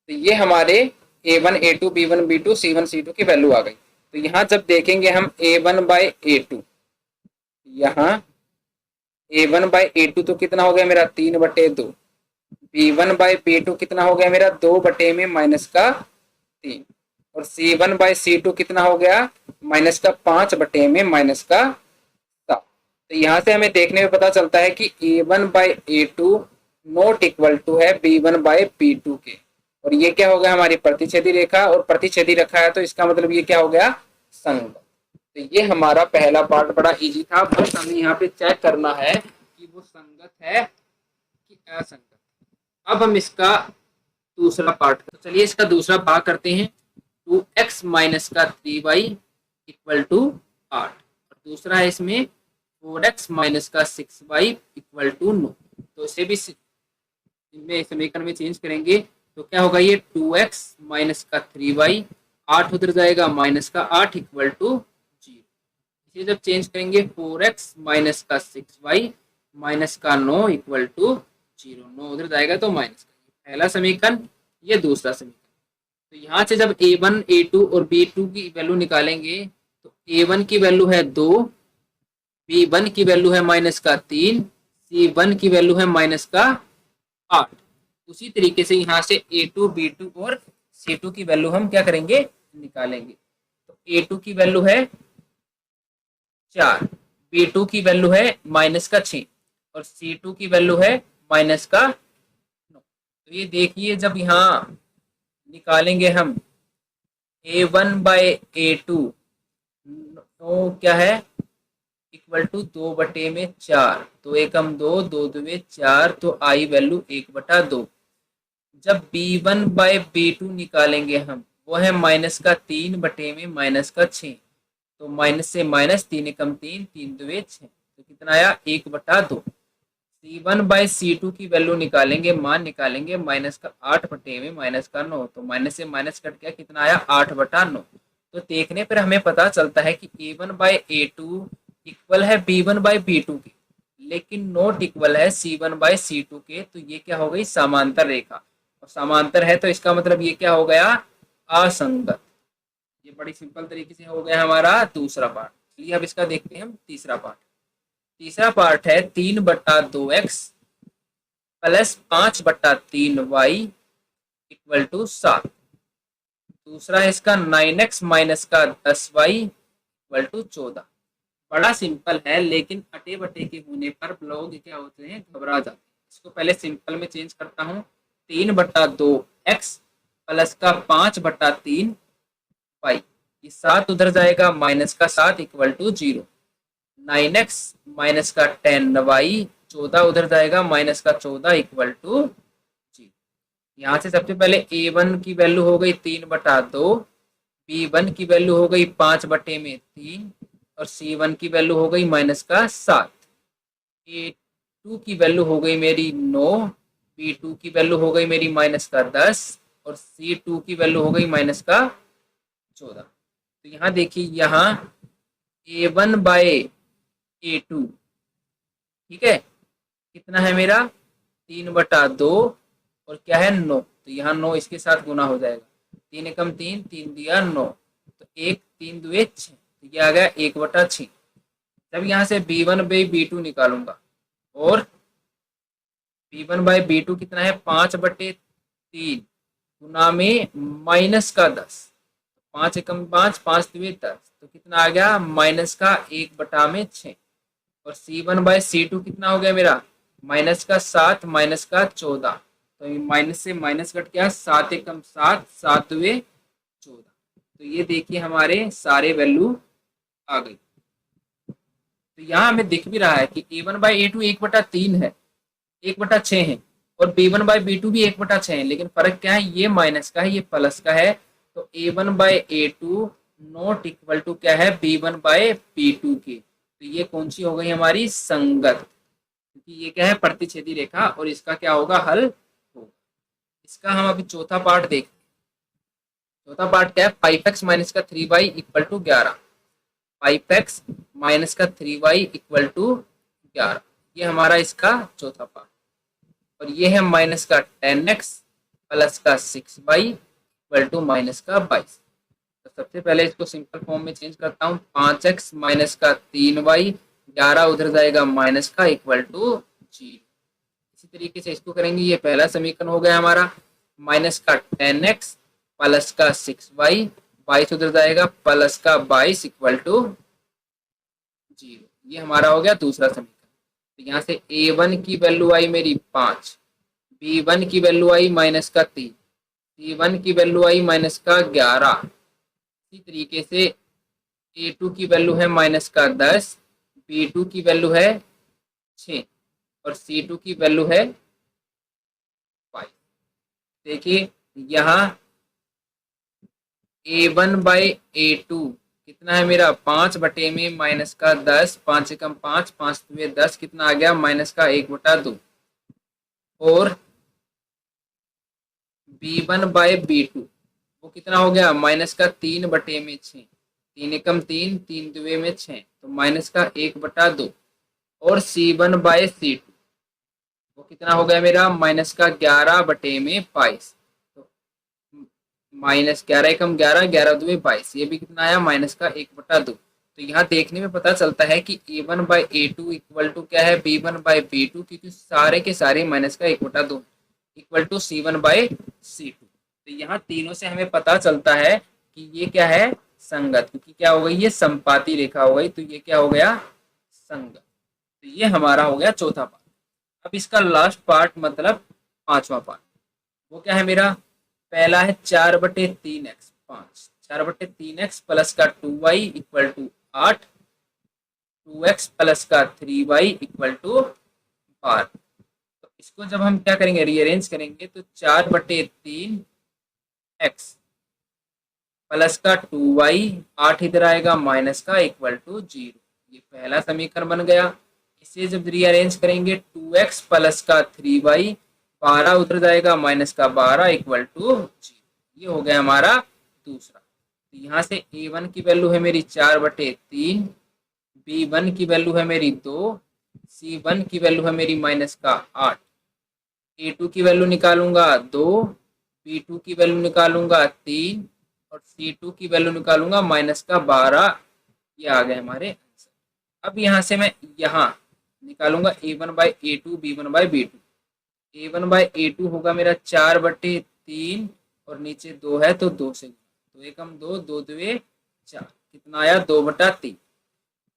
तो ये हमारे A1, A2, B1, B2, C1, C2 की वैल्यू आ गई। तो यहाँ जब देखेंगे हम A1/A2, यहाँ A1/A2 तो कितना हो गया मेरा 3/2, B1/B2 कितना हो गया मेरा 2 में माइनस का 3, और C1/C2 कितना हो गया माइनस का 5 में माइनस का 7। तो यहाँ से हमें देखने में पता चलता है कि A1/A2 नॉट इक्वल टू है B1/B2 के, और ये क्या हो गया हमारी प्रतिच्छेदी रेखा, और प्रतिच्छेदी रेखा है तो इसका मतलब ये क्या हो गया, संगत। तो ये हमारा पहला पार्ट बड़ा इजी था, बस हमें यहाँ पे चेक करना है कि वो संगत है कि असंगत। अब हम इसका दूसरा पार्ट, तो चलिए इसका दूसरा भाग करते हैं। 2x माइनस का 3y इक्वल टू 8, और दूसरा है इसमें 4x माइनस का 6y इक्वल टू 9। तो इसे भी इनमें समीकरण में चेंज करेंगे तो क्या होगा, ये 2x माइनस का 3y, 8 उधर जाएगा माइनस का 8 इक्वल टू 0। इसे जब चेंज करेंगे 4x माइनस का 6y माइनस का 9 इक्वल टू 0, 9 उधर जाएगा तो माइनस का, पहला समीकरण, ये दूसरा समीकरण। तो यहाँ से जब A1, A2 और B2 की वैल्यू निकालेंगे तो A1 की वैल्यू है 2, B1 की वैल्यू है माइनस का 3, C1 की वैल्यू है माइनस का 8। उसी तरीके से यहाँ से A2, B2 और C2 की वैल्यू हम क्या करेंगे, निकालेंगे। तो A2 की वैल्यू है 4, B2 की वैल्यू है माइनस का 6, और C2 की वैल्यू है माइनस का 9। तो ये देखिए जब यहाँ निकालेंगे हम A1/A2, तो क्या है, इक्वल टू 2/4, तो एकम 2, 2 दुवे 4, तो आई वैल्यू 1/2। जब B1/B2 निकालेंगे हम, वो है माइनस का 3 में माइनस का 6, तो माइनस से माइनस, 3 एकम 3, 3 दुवे 6, तो कितना आया 1/2। C1/C2 की वैल्यू निकालेंगे, मान निकालेंगे माइनस का 8 में माइनस का 9, तो माइनस से माइनस कट गया, कितना आया 8/9। तो देखने पर हमें पता चलता है कि A1/A2 इक्वल है B1/B2 के, लेकिन नॉट इक्वल है C1/C2 के। तो ये क्या हो गई, समांतर रेखा, और समांतर है तो इसका मतलब ये क्या हो गया, असंगत। ये बड़ी सिंपल तरीके से हो गया हमारा दूसरा पार्ट। चलिए अब इसका देखते हैं हम तीसरा पार्ट। तीसरा पार्ट है 3/2x plus 5/3y equal to 7। दूसरा है इसका 9x माइनस का 10y इक्वल टू 14। बड़ा सिंपल है, लेकिन अटे बटे के होने पर लोग क्या होते हैं, घबरा जाते हैं। इसको पहले सिंपल में चेंज करता हूँ। 3/2 x प्लस का 5/3 वाई, ये 7 उधर जाएगा, माइनस का 7 इक्वल टू 0। 9x माइनस का 10y, 14 उधर जाएगा, माइनस का 14 इक्वल टू 0। यहाँ से सबसे पहले a1 की वैल्यू हो गई 3/2, b1 की वैल्यू हो गई 5/3 और c1 की वैल्यू हो गई माइनस का 7। a2 की वैल्यू हो गई मेरी 9, b2 की वैल्यू हो गई मेरी माइनस का 10 और c2 की वैल्यू हो गई माइनस का 14। तो यहाँ देखिए, यहाँ a1/a2 ठीक है, कितना है मेरा 3/2 और क्या है 9, तो यहाँ 9 इसके साथ गुना हो जाएगा। 3 एकम 3, 3 दिया 9, तो 1 3 दुए 6, तो ये आ गया 1/6। जब यहाँ से b1/b2 निकालूंगा, और b1/b2 कितना है 5/3 गुना में माइनस का 10, 5 एकम 5, 5 दुए 10, तो कितना आ गया माइनस का 1/6। और c1/c2 कितना हो गया मेरा माइनस का 7, माइनस का 14, तो माइनस से माइनस कट गया, 7 एकम 7, 7 दुए 14। तो ये देखिए हमारे सारे वैल्यू आ गई। तो यहाँ हमें दिख भी रहा है कि a1/a2 1/3 है, 1/6 है, और b1/b2 भी 1/6 है, लेकिन फर्क क्या है, ये माइनस का है, ये प्लस का है। तो a1/a2 नॉट इक्वल टू क्या है b1/b2 के। तो ये कौन सी हो गई हमारी संगत, क्योंकि ये क्या है प्रतिच्छेदी रेखा, और इसका क्या होगा हल होगा। इसका हम अभी चौथा पार्ट देखते हैं। चौथा पार्ट क्या है, 5x माइनस का 3y equal to 11। 5x minus का 3y इक्वल टू 11, ये हमारा इसका चौथा पार्ट। और ये है माइनस का 10x प्लस का 6y इक्वल टू माइनस का 22। तो सबसे पहले इसको सिंपल फॉर्म में चेंज करता हूँ। 5x माइनस का 3y, 11 उधर जाएगा माइनस का इक्वल टू 0। इसी तरीके से इसको करेंगे, ये पहला समीकरण हो गया हमारा। माइनस का 10x प्लस का 6y, 22 उधर जाएगा, प्लस का 22 इक्वल टू 0। ये हमारा हो गया दूसरा समीकरण। तो यहाँ से a1 की वैल्यू आई मेरी 5, b1 की वैल्यू आई माइनस का 3, c1 की वैल्यू आई माइनस का 11। इसी तरीके से a2 की वैल्यू है माइनस का 10, b2 की वैल्यू है 6 और c2 की वैल्यू है 5। देखिए यहाँ a1/a2 कितना है मेरा 5 में माइनस का 10, 5 एकम 5, 5 दुए 10, कितना आ गया माइनस का 1/2। और b1/b2 वो कितना हो गया माइनस का 3/6, 3 एकम 3, 3 दुए में 6, तो माइनस का 1/2। और c1/c2 वो कितना हो गया मेरा माइनस का 11/22, तो माइनस 11 एकम 11, 11 दुए 22, ये भी कितना आया माइनस का 1/2। तो यहाँ देखने में पता चलता है कि a1/a2 इक्वल टू क्या है b1/b2, क्योंकि सारे के सारे माइनस का 1/2 इक्वल टू c1/c2। तो यहाँ तीनों से हमें पता चलता है कि ये क्या है संगत, क्योंकि क्या हो गई ये संपाती रेखा हो गई, तो ये क्या हो गया संगत। तो ये हमारा हो गया चौथा पार्ट। अब इसका लास्ट पार्ट मतलब पांचवा पार्ट, वो क्या है मेरा, पहला है 4/3x 5, 4/3x प्लस का 2y equal to 8, 2x plus का 3y इक्वल टू 12। तो इसको जब हम क्या करेंगे रीअरेंज करेंगे, तो 4/3x प्लस का 2y, 8 इधर आएगा माइनस का इक्वल टू 0। ये पहला समीकरण बन गया। इसे जब रीअरेंज करेंगे 2x प्लस का 3y, 12 उधर जाएगा माइनस का 12 इक्वल टू 0। ये हो गया हमारा दूसरा। तो यहाँ से a1 की वैल्यू है मेरी 4/3, b1 की वैल्यू है मेरी 2, c1 की वैल्यू है मेरी माइनस का 8, a2 की वैल्यू निकालूंगा 2, b2 की वैल्यू निकालूंगा 3 और c2 की वैल्यू निकालूंगा माइनस का 12। ये आ गए हमारे आंसर। अब यहाँ से मैं यहाँ निकालूंगा a1/a2, b1/b2। a1/a2 होगा मेरा 4/3 और नीचे 2 है तो 2 से, तो एकम 2, 2 दुए 4, कितना आया 2/3।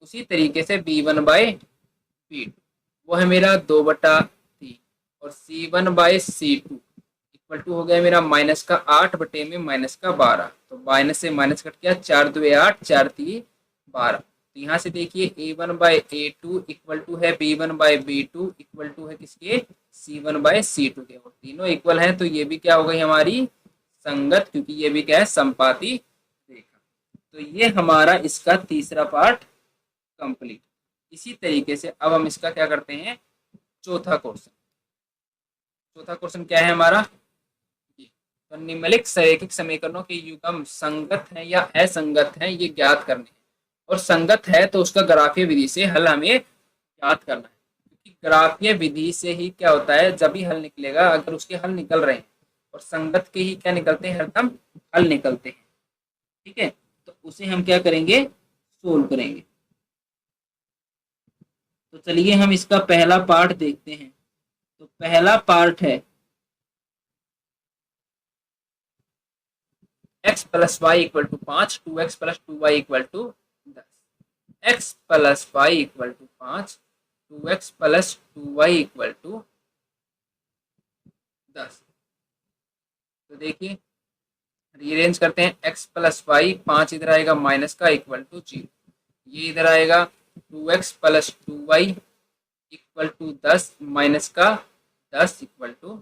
उसी तरीके से b1/b2 वो है मेरा 2/3 और c1/c2 इक्वल टू हो गया मेरा माइनस का 8 बटे में माइनस का 12, तो माइनस से माइनस कट गया, 4 2 8, 4 3 12। तो यहाँ से देखिए a1/a2 इक्वल टू है b1/b2 इक्वल टू है किसके, c1/c2 के, और तीनों इक्वल हैं तो ये भी क्या हो गई हमारी संगत, क्योंकि ये भी क्या है संपाती रेखा। तो ये हमारा इसका तीसरा पार्ट कंप्लीट। इसी तरीके से अब हम इसका क्या करते हैं, चौथा क्वेश्चन। चौथा क्वेश्चन क्या है हमारा, तो निम्नलिखित रैखिक समीकरणों के युग्म संगत है या असंगत है ये ज्ञात करने हैं, और संगत है तो उसका ग्राफीय विधि से हल हमें ज्ञात करना है, क्योंकि ग्राफीय विधि से ही क्या होता है, जब ही हल निकलेगा, अगर उसके हल निकल रहे हैं और संगत के ही क्या निकलते हैं, हरदम हल निकलते हैं, ठीक है, तो उसे हम क्या करेंगे, सोल्व करेंगे। तो चलिए हम इसका पहला पार्ट देखते हैं। तो पहला पार्ट है x plus y equal to 5, 2x plus 2y equal to 10, x plus y equal to 5, 2x plus 2y equal to 10। तो देखिए रीअरेंज करते हैं, x प्लस वाई 5 इधर आएगा माइनस का इक्वल टू 0, ये इधर आएगा 2x plus 2y equal to 10 minus का 10 इक्वल टू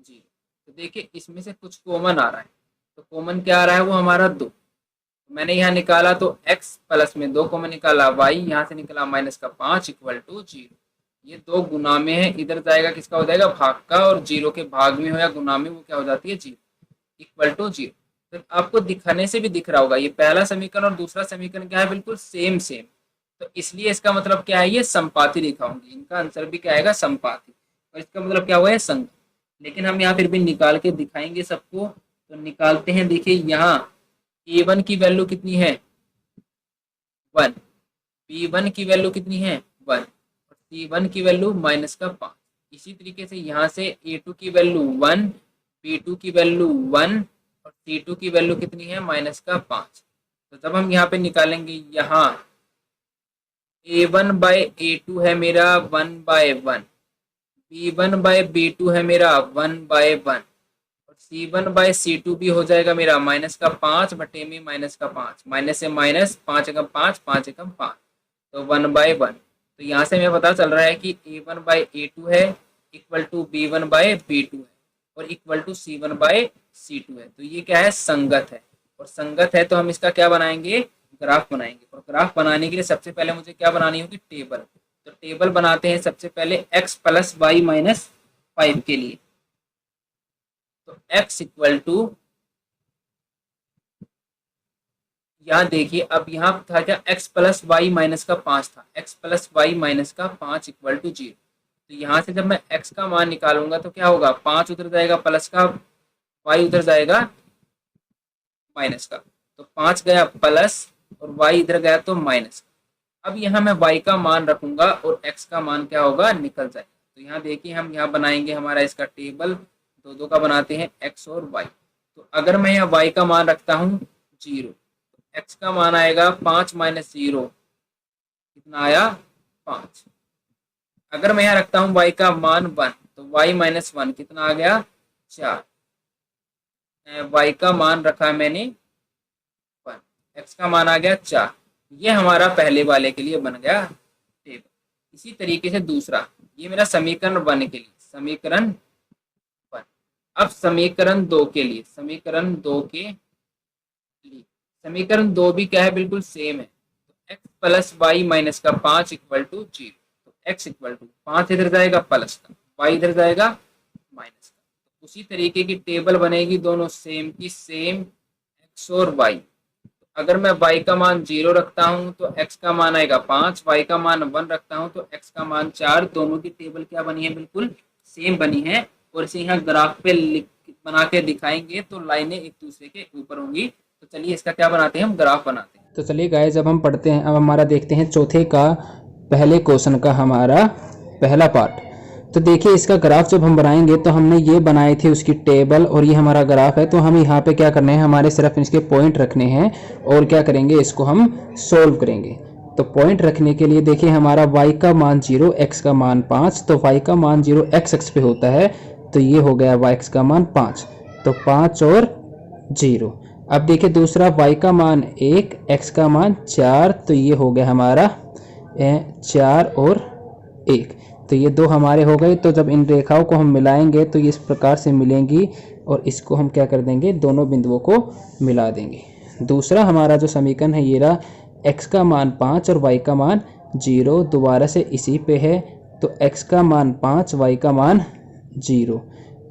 0। तो देखिए इसमें से कुछ कॉमन आ रहा है, तो कॉमन क्या आ रहा है, वो हमारा 2, मैंने यहाँ निकाला तो x प्लस में 2 कॉमन निकाला, y यहाँ से निकला माइनस का 5 इक्वल टू 0। ये 2 गुना में है, इधर जाएगा किसका हो जाएगा, भाग का, और 0 के भाग में हो या गुना में वो क्या हो जाती है 0 इक्वल टू 0। तो आपको दिखाने से भी दिख रहा होगा ये पहला समीकरण और दूसरा समीकरण क्या है, बिल्कुल सेम सेम, तो इसलिए इसका मतलब क्या है, ये संपाती रेखा होंगी, इनका आंसर भी क्या आएगा, संपाती, और इसका मतलब क्या हुआ है, संग। लेकिन हम यहाँ फिर भी निकाल के दिखाएंगे सबको, तो निकालते हैं। देखिए यहाँ a1 की वैल्यू कितनी है 1, b1 की वैल्यू कितनी है 1, और c1 की वैल्यू माइनस का 5। इसी तरीके से यहाँ से a2 की वैल्यू 1, b2 की वैल्यू 1 और c2 की वैल्यू कितनी है माइनस का 5। तो जब हम यहाँ पे निकालेंगे, यहाँ a1/a2 है मेरा 1/1, b1/b2 है मेरा 1/1 और c1/c2 भी हो जाएगा मेरा माइनस का 5 बटे में माइनस का 5, माइनस से माइनस, 5 एकम 5, 5 एकम 5, तो 1/1। तो यहाँ से हमें पता चल रहा है कि a1/a2 है इक्वल टू b1/b2 है और इक्वल टू c1/c2 है। तो ये क्या है, संगत है, और संगत है तो हम इसका क्या बनाएंगे, ग्राफ बनाएंगे। और ग्राफ बनाने के लिए सबसे पहले मुझे क्या बनानी होगी, टेबल। तो टेबल बनाते हैं सबसे पहले x प्लस वाई माइनस 5 के लिए। तो x इक्वल टू, यहाँ देखिए अब यहाँ था क्या, x प्लस वाई माइनस का 5 था, x प्लस वाई माइनस का 5 इक्वल टू 0। तो यहाँ से जब मैं x का मान निकालूंगा तो क्या होगा, 5 उधर जाएगा प्लस का, y उधर जाएगा माइनस का, तो 5 गया प्लस और y इधर गया तो माइनस। अब यहाँ मैं y का मान रखूंगा और x का मान क्या होगा, निकल जाएगा। तो यहाँ देखिए हम यहाँ बनाएंगे हमारा इसका टेबल, दो दो का बनाते हैं x और y। तो अगर मैं यहाँ y का मान रखता हूँ 0, तो x का मान आएगा 5 माइनस 0, कितना आया 5। अगर मैं यहाँ रखता हूँ y का मान 1, तो y माइनस 1 कितना आ गया 4। y का मान रखा मैंने 1, x का मान आ गया 4। ये हमारा पहले वाले के लिए बन गया टेबल। इसी तरीके से दूसरा, ये मेरा समीकरण 1 के लिए, समीकरण 1। अब समीकरण 2 के लिए, समीकरण 2 के लिए, समीकरण 2 भी क्या है, बिल्कुल सेम है। तो x प्लस वाई माइनस का 5 इक्वल टू 0। तो x इक्वल टू 5 इधर जाएगा प्लस का, y इधर जाएगा माइनस का। तो उसी तरीके की टेबल बनेगी, दोनों सेम की सेम, x और y। अगर मैं y का मान 0 रखता हूं तो x का मान आएगा 5, y का मान 1 रखता हूं तो x का मान 4। दोनों की टेबल क्या बनी है, बिल्कुल सेम बनी है। और इसे यहाँ ग्राफ पे बना के दिखाएंगे तो लाइनें एक दूसरे के ऊपर होंगी। तो चलिए इसका क्या बनाते हैं, हम ग्राफ बनाते हैं। तो चलिए गाइस अब हम पढ़ते हैं, अब हमारा देखते हैं चौथे का पहले क्वेश्चन का हमारा पहला पार्ट। तो देखिए इसका ग्राफ जब हम बनाएंगे तो हमने ये बनाई थी उसकी टेबल और ये हमारा ग्राफ है, तो हम यहाँ पे क्या करने हैं, हमारे सिर्फ इसके पॉइंट रखने हैं और क्या करेंगे, इसको हम सोल्व करेंगे। तो पॉइंट रखने के लिए देखिए हमारा y का मान 0, x का मान 5, तो y का मान 0 x एक्स पे होता है, तो ये हो गया y का मान 5, तो 5 और 0। अब देखिए दूसरा y का मान 1, x का मान 4, तो ये हो गया हमारा 4 और 1, तो ये दो हमारे हो गए। तो जब इन रेखाओं को हम मिलाएंगे तो ये इस प्रकार से मिलेंगी और इसको हम क्या कर देंगे, दोनों बिंदुओं को मिला देंगे। दूसरा हमारा जो समीकरण है ये रहा, x का मान 5 और y का मान 0, दोबारा से इसी पे है, तो x का मान 5, y का मान 0,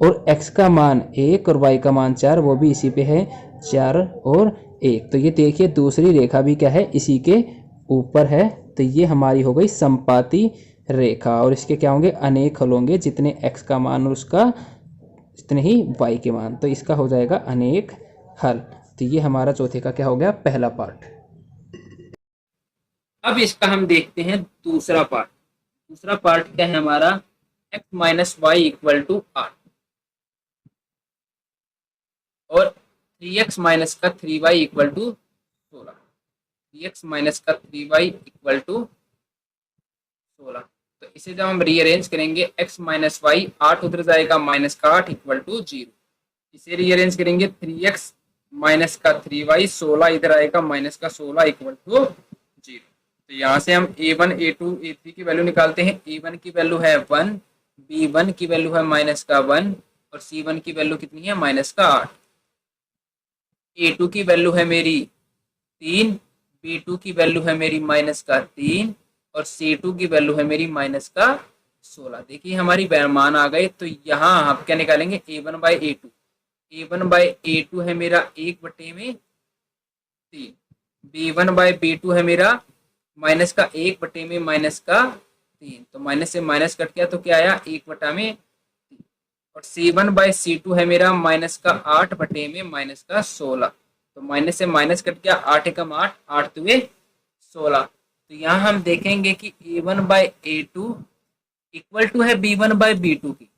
और x का मान 1 और y का मान 4, वो भी इसी पे है, 4 और 1। तो ये देखिए दूसरी रेखा भी क्या है, इसी के ऊपर है। तो ये हमारी हो गई समपाती रेखा, और इसके क्या होंगे, अनेक हल होंगे, जितने x का मान और उसका जितने ही y के मान, तो इसका हो जाएगा अनेक हल। तो ये हमारा चौथे का क्या हो गया, पहला पार्ट। अब इसका हम देखते हैं दूसरा पार्ट। दूसरा पार्ट क्या है हमारा, x minus y equal to 8 और 3x माइनस का 3y equal to 16। 3x minus का 3y इक्वल टू 16। तो इसे जब हम रीअरेंज करेंगे, x माइनस वाई 8 उधर जाएगा, माइनस का 8 इक्वल टू 0। इसे रीअरेंज करेंगे, 3x माइनस का 3y 16 इधर आएगा, माइनस का 16 इक्वल टू 0। तो यहाँ से हम a1 a2 a3 की वैल्यू निकालते हैं। a1 की वैल्यू है 1, b1 की वैल्यू है माइनस का 1 और c1 की वैल्यू कितनी है, माइनस का 8। a2 की वैल्यू है मेरी 3, b2 की वैल्यू है मेरी माइनस का 3 और c2 की वैल्यू है मेरी माइनस का 16। देखिए हमारी मान आ गए। तो यहाँ आप क्या निकालेंगे, a1 by a2। a1 by a2 है मेरा 1/3, b1 बाई b2 है मेरा माइनस का 1/में माइनस का 3, तो माइनस से माइनस कट गया तो क्या आया, 1/3। और c1 बाई c2 है मेरा माइनस का 8/में माइनस का 16, तो माइनस से माइनस कट गया, 8 एकम 8, 8 दुए 16। तो यहाँ हम देखेंगे कि a1 by a2 equal to है b1 बाई b2 की,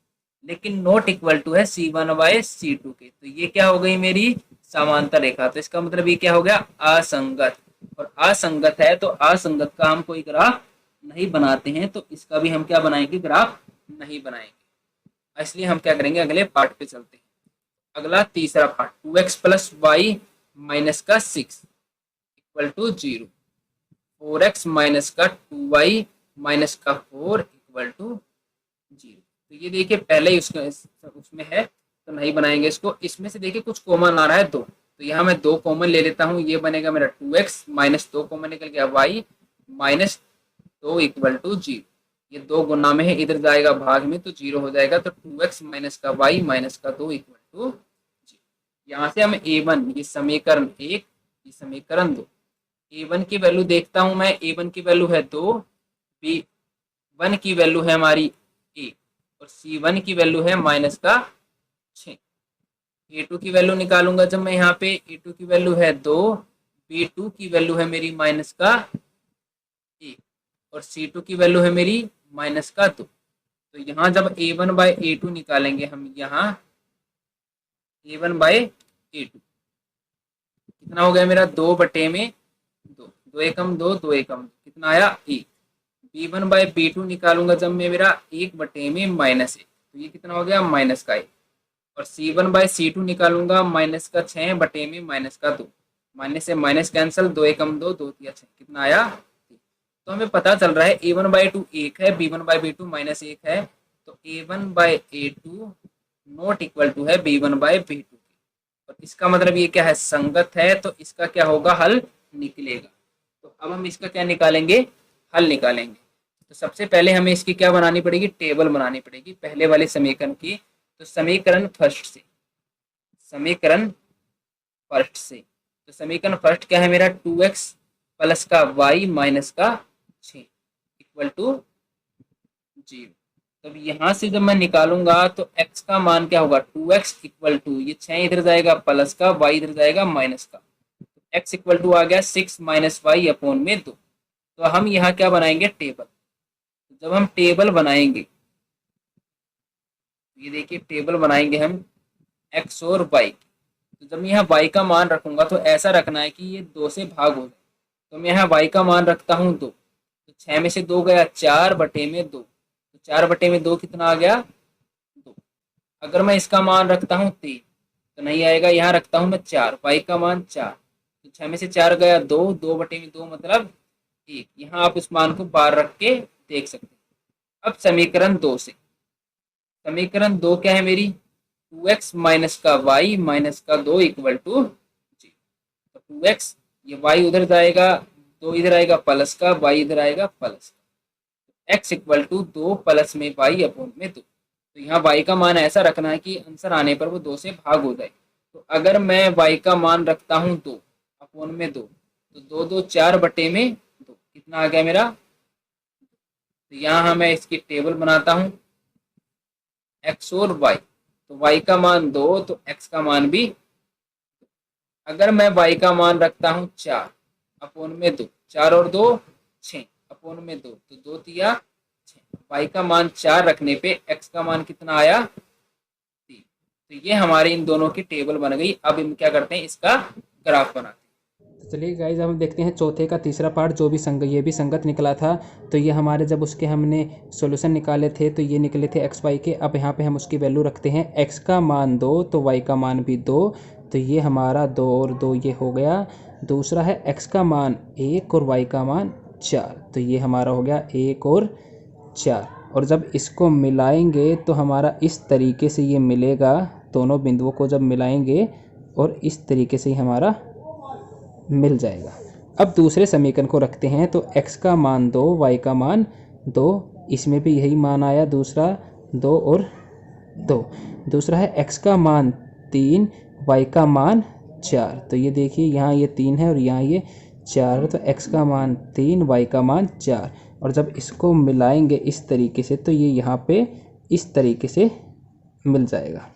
लेकिन नॉट इक्वल टू है c1 बाई c2 के। तो ये क्या हो गई, मेरी समांतर रेखा। तो इसका मतलब ये क्या हो गया, असंगत। और असंगत है तो असंगत का हम कोई ग्राफ नहीं बनाते हैं, तो इसका भी हम क्या बनाएंगे, ग्राफ नहीं बनाएंगे। इसलिए हम क्या करेंगे, अगले पार्ट पे चलते हैं। अगला तीसरा part, 2x plus Y minus का 6 इक्वल टू 0, 4x माइनस का 2y माइनस का 4 इक्वल टू 0। तो ये देखिए पहले ही उसमें है तो नहीं बनाएंगे इसको। इसमें से देखिए कुछ कॉमन आ रहा है 2, तो यहाँ मैं 2 कॉमन ले लेता हूँ। ये बनेगा मेरा 2x माइनस 2 कॉमन निकल गया y माइनस 2 इक्वल टू 0। ये 2 गुना में है, इधर जाएगा भाग में तो 0 हो जाएगा। तो 2x माइनस का y माइनस का 2 इक्वल टू 0। यहाँ से हम a1, ये समीकरण 1, ये समीकरण 2, a1 की वैल्यू देखता हूँ मैं, a1 की वैल्यू है 2, b1 की वैल्यू है हमारी 1 और c1 की वैल्यू है माइनस का 6। a2 की वैल्यू निकालूंगा जब मैं यहाँ पे, a2 की वैल्यू है 2, b2 की वैल्यू है मेरी माइनस का 1 और c2 की वैल्यू है मेरी माइनस का 2। तो यहाँ जब a1 बाई a2 निकालेंगे हम, यहाँ a1 बाई a2 कितना हो गया मेरा, 2/2, 2 एकम 2, 2 एकम कितना आया 1। b1 बाई b2 निकालूंगा जब मैं, मेरा 1/में माइनस 1, तो ये कितना हो गया, माइनस का 1। और c1 बाई c2 निकालूंगा माइनस का 6/में माइनस का 2, माइनस से माइनस कैंसिल, 2 एकम 2, 2 तिया 6 कितना आया। तो हमें पता चल रहा है a1 बाई 2 1 है, b1 बाई b2 माइनस 1 है, तो a1 by a2 not equal to है b1 बाई b2 के। और इसका मतलब ये क्या है, संगत है, तो इसका क्या होगा, हल निकलेगा। तो अब हम इसका क्या निकालेंगे, हल निकालेंगे। तो सबसे पहले हमें इसकी क्या बनानी पड़ेगी, टेबल बनानी पड़ेगी पहले वाले समीकरण की। तो समीकरण फर्स्ट से, समीकरण फर्स्ट से, तो समीकरण फर्स्ट क्या है मेरा, 2x प्लस का y माइनस का 6 इक्वल टू 0। तब यहाँ से जब मैं निकालूंगा तो x का मान क्या होगा, 2x इक्वल टू, ये 6 इधर जाएगा प्लस का, y इधर जाएगा माइनस का, तो x इक्वल टू आ गया 6 माइनस वाई अपॉन में 2। तो हम यहाँ क्या बनाएंगे, टेबल। जब हम टेबल बनाएंगे ये देखिए टेबल बनाएंगे हम एक्स और वाई। तो जब मैं यहाँ वाई का मान रखूंगा तो ऐसा रखना है कि ये 2 से भाग हो जाए। तो मैं यहाँ वाई का मान रखता हूँ 2, तो 6 में से 2 गया, 4/2, तो 4/2 कितना आ गया, 2। अगर मैं इसका मान रखता हूँ 3 तो नहीं आएगा, यहाँ रखता हूँ मैं 4, वाई का मान 4, तो 6 में से 4 गया 2, 2/2 मतलब 1। यहाँ आप इस मान को बाहर रख के देख सकते हैं। अब समीकरण 2 से, समीकरण 2 क्या है मेरी, 2x माइनस का वाई माइनस का 2 इक्वल टू 0। तो 2x, ये y उधर जाएगा, 2 इधर आएगा प्लस का, y इधर आएगा प्लस का, x इक्वल टू 2 प्लस में y अपॉन में 2। तो यहाँ y का मान ऐसा रखना है कि आंसर आने पर वो 2 से भाग हो जाए। तो अगर मैं y का मान रखता हूँ 2 अपॉन में 2, तो 2 2 4/2 कितना आ गया मेरा। तो यहाँ मैं इसकी टेबल बनाता हूँ x और y। तो y का मान 2 तो x का मान भी। अगर मैं y का मान रखता हूँ 4 अपॉन में 2, 4 और 2 6 अपॉन में 2, तो 2 तिया 6। y का मान 4 रखने पे x का मान कितना आया, 3। तो ये हमारे इन दोनों की टेबल बन गई। अब हम क्या करते हैं, इसका ग्राफ बनाते हैं। तो चलिए गाइज हम देखते हैं चौथे का तीसरा पार्ट, जो भी ये भी संगत निकला था। तो ये हमारे जब उसके हमने सॉल्यूशन निकाले थे तो ये निकले थे एक्स वाई के। अब यहाँ पे हम उसकी वैल्यू रखते हैं, एक्स का मान 2 तो वाई का मान भी 2। तो ये हमारा 2 और 2 ये हो गया। दूसरा है एक्स का मान 1 और वाई का मान 4, तो ये हमारा हो गया 1 और 4। और जब इसको मिलाएंगे तो हमारा इस तरीके से ये मिलेगा, दोनों बिंदुओं को जब मिलाएंगे और इस तरीके से ही हमारा मिल जाएगा। अब दूसरे समीकरण को रखते हैं, तो x का मान 2 y का मान 2, इसमें भी यही मान आया, दूसरा 2 और 2। दूसरा है x का मान 3 y का मान 4। तो ये देखिए यहाँ ये 3 है और यहाँ ये 4 है, तो x का मान 3 y का मान 4। और जब इसको मिलाएंगे इस तरीके से तो ये यहाँ पे इस तरीके से मिल जाएगा।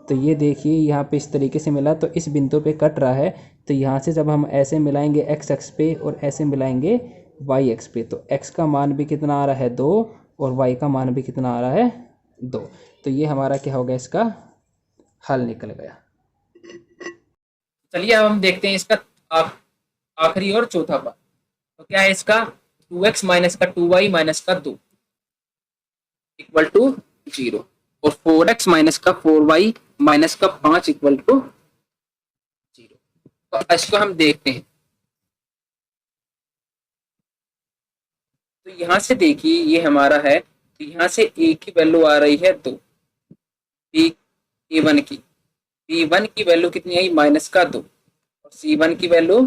तो ये देखिए यहाँ पे इस तरीके से मिला, तो इस बिंदु पे कट रहा है। तो यहाँ से जब हम ऐसे मिलाएंगे x एक्स पे और ऐसे मिलाएंगे y एक्स पे, तो x का मान भी कितना आ रहा है 2 और y का मान भी कितना आ रहा है 2। तो ये हमारा क्या हो गया, इसका हल निकल गया। चलिए अब हम देखते हैं इसका आखिरी और चौथा पार्ट। तो क्या है इसका, 2x माइनस का 2y माइनस का 2 इक्वल टू 0 और 4x माइनस का 4y माइनस का 5 इक्वल टू 0। तो इसको हम देखते हैं। तो यहाँ से देखिए ये हमारा है, तो यहाँ से a की वैल्यू आ रही है 2, a1 की, b1 की वैल्यू कितनी आई, माइनस का 2, और c1 की वैल्यू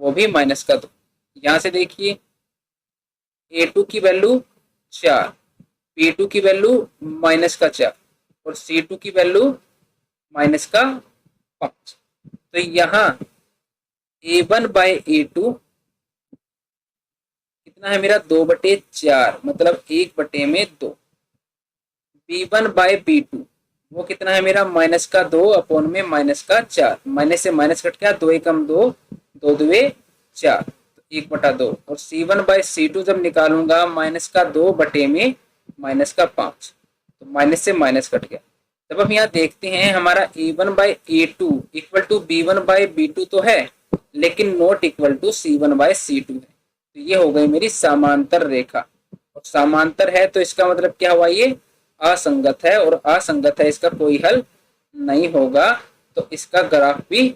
वो भी माइनस का 2। यहाँ से देखिए a2 की वैल्यू 4, b2 की वैल्यू माइनस का 4 और c2 की वैल्यू माइनस का 5। तो यहाँ a1/a2 कितना है मेरा, 2/4 मतलब 1/2। b1/b2 वो कितना है मेरा, माइनस का 2 अपॉन में माइनस का 4, माइनस से माइनस कट गया, 2 एकम 2, 2 दुए 4, तो 1/2। और c1/c2 जब निकालूंगा माइनस का 2 बटे में माइनस का 5, तो माइनस से माइनस कट गया। जब हम यहाँ देखते हैं हमारा a1/a2 इक्वल टू b1/b2 तो है, लेकिन नॉट इक्वल टू c1/c2 है। तो ये हो गई मेरी समांतर रेखा, और समांतर है तो इसका मतलब क्या हुआ, ये असंगत है, और असंगत है इसका कोई हल नहीं होगा, तो इसका ग्राफ भी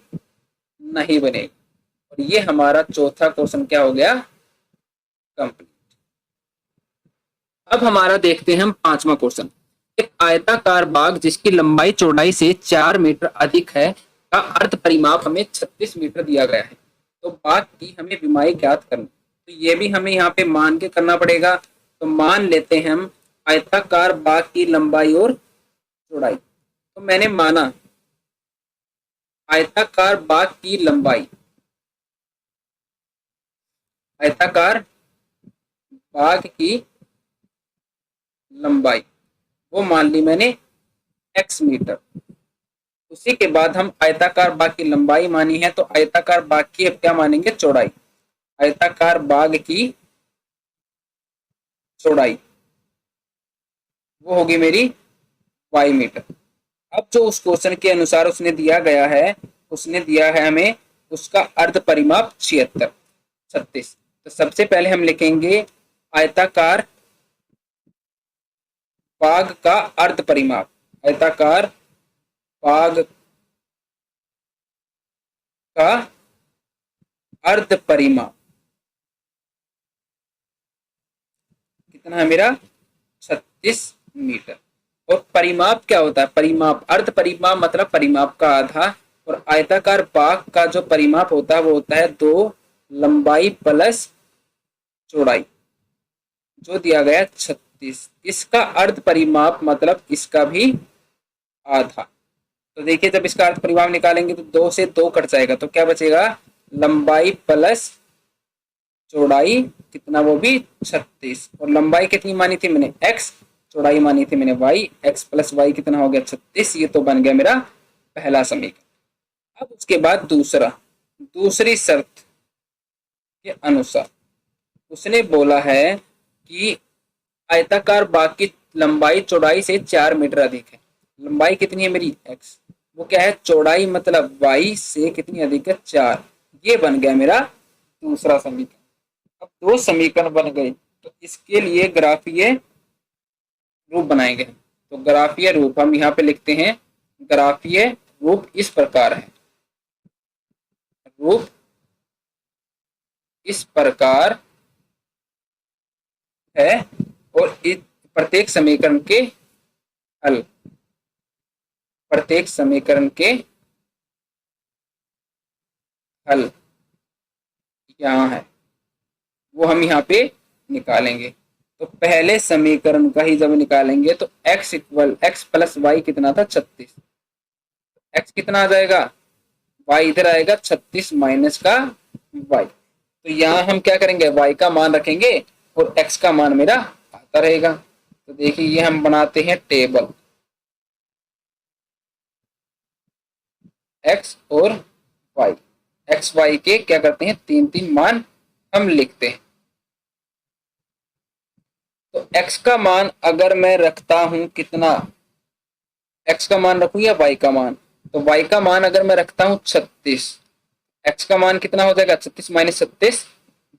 नहीं बनेगा। और ये हमारा चौथा क्वेश्चन क्या हो गया, कंप्लीट। अब हमारा देखते हैं हम पांचवा क्वेश्चन। एक आयताकार बाग जिसकी लंबाई चौड़ाई से 4 मीटर अधिक है का अर्ध परिमाप हमें 36 मीटर दिया गया है। तो बाग की हमें विमाई ज्ञात करनी, तो ये भी हमें यहाँ पे मान के करना पड़ेगा। तो मान लेते हैं हम आयताकार बाग की लंबाई और चौड़ाई। तो मैंने माना आयताकार बाग की लंबाई, आयताकार बाग की लंबाई वो मान ली मैंने x मीटर। उसी के बाद हम आयताकार बाग की लंबाई मानी है, तो आयताकार बाग की अब क्या मानेंगे, चौड़ाई। आयताकार बाग की चौड़ाई वो होगी मेरी वाई मीटर। अब जो उस क्वेश्चन के अनुसार उसने दिया गया है, उसने दिया है हमें उसका अर्ध परिमाप 36। तो सबसे पहले हम लिखेंगे आयताकार भाग का अर्ध परिमाप। आयताकार भाग का अर्ध परिमाप कितना है मेरा? 36 मीटर। और परिमाप क्या होता है? परिमाप, अर्ध परिमाप मतलब परिमाप का आधा, और आयताकार भाग का जो परिमाप होता है वो होता है 2 लंबाई प्लस चौड़ाई, जो दिया गया 36। इसका अर्ध परिमाप मतलब इसका भी आधा। तो देखिए जब इसका अर्ध परिमाप निकालेंगे तो 2 से 2 कट जाएगा, तो क्या बचेगा? लंबाई प्लस चौड़ाई कितना? वो भी 36। और लंबाई कितनी मानी थी मैंने? x, चौड़ाई मानी थी मैंने y। x प्लस वाई कितना हो गया? 36। ये तो बन गया मेरा पहला समीकरण। अब उसके बाद दूसरी शर्त के अनुसार उसने बोला है कि आयताकार भाग की लंबाई चौड़ाई से 4 मीटर अधिक है। लंबाई कितनी है मेरी? x, वो क्या है? चौड़ाई मतलब y से कितनी अधिक है? 4। ये बन गया मेरा दूसरा समीकरण। अब 2 समीकरण बन गए, तो इसके लिए ग्राफीय रूप बनाएंगे। तो ग्राफीय रूप हम यहाँ पे लिखते हैं। ग्राफीय रूप इस प्रकार है, रूप इस प्रकार है, और इस प्रत्येक समीकरण के हल, प्रत्येक समीकरण के हल यहाँ है, वो हम यहाँ पे निकालेंगे। तो पहले समीकरण का ही जब निकालेंगे तो x प्लस वाई कितना था? 36। x कितना आ जाएगा? y इधर आएगा 36 माइनस का y। तो यहाँ हम क्या करेंगे? y का मान रखेंगे और x का मान मेरा आता रहेगा। तो देखिए ये हम बनाते हैं टेबल, x और y। x y के क्या करते हैं? 3 मान हम लिखते हैं। तो x का मान अगर मैं रखता हूं कितना? x का मान रखूं या y का मान? तो y का मान अगर मैं रखता हूं 36, x का मान कितना हो जाएगा? 36 माइनस 36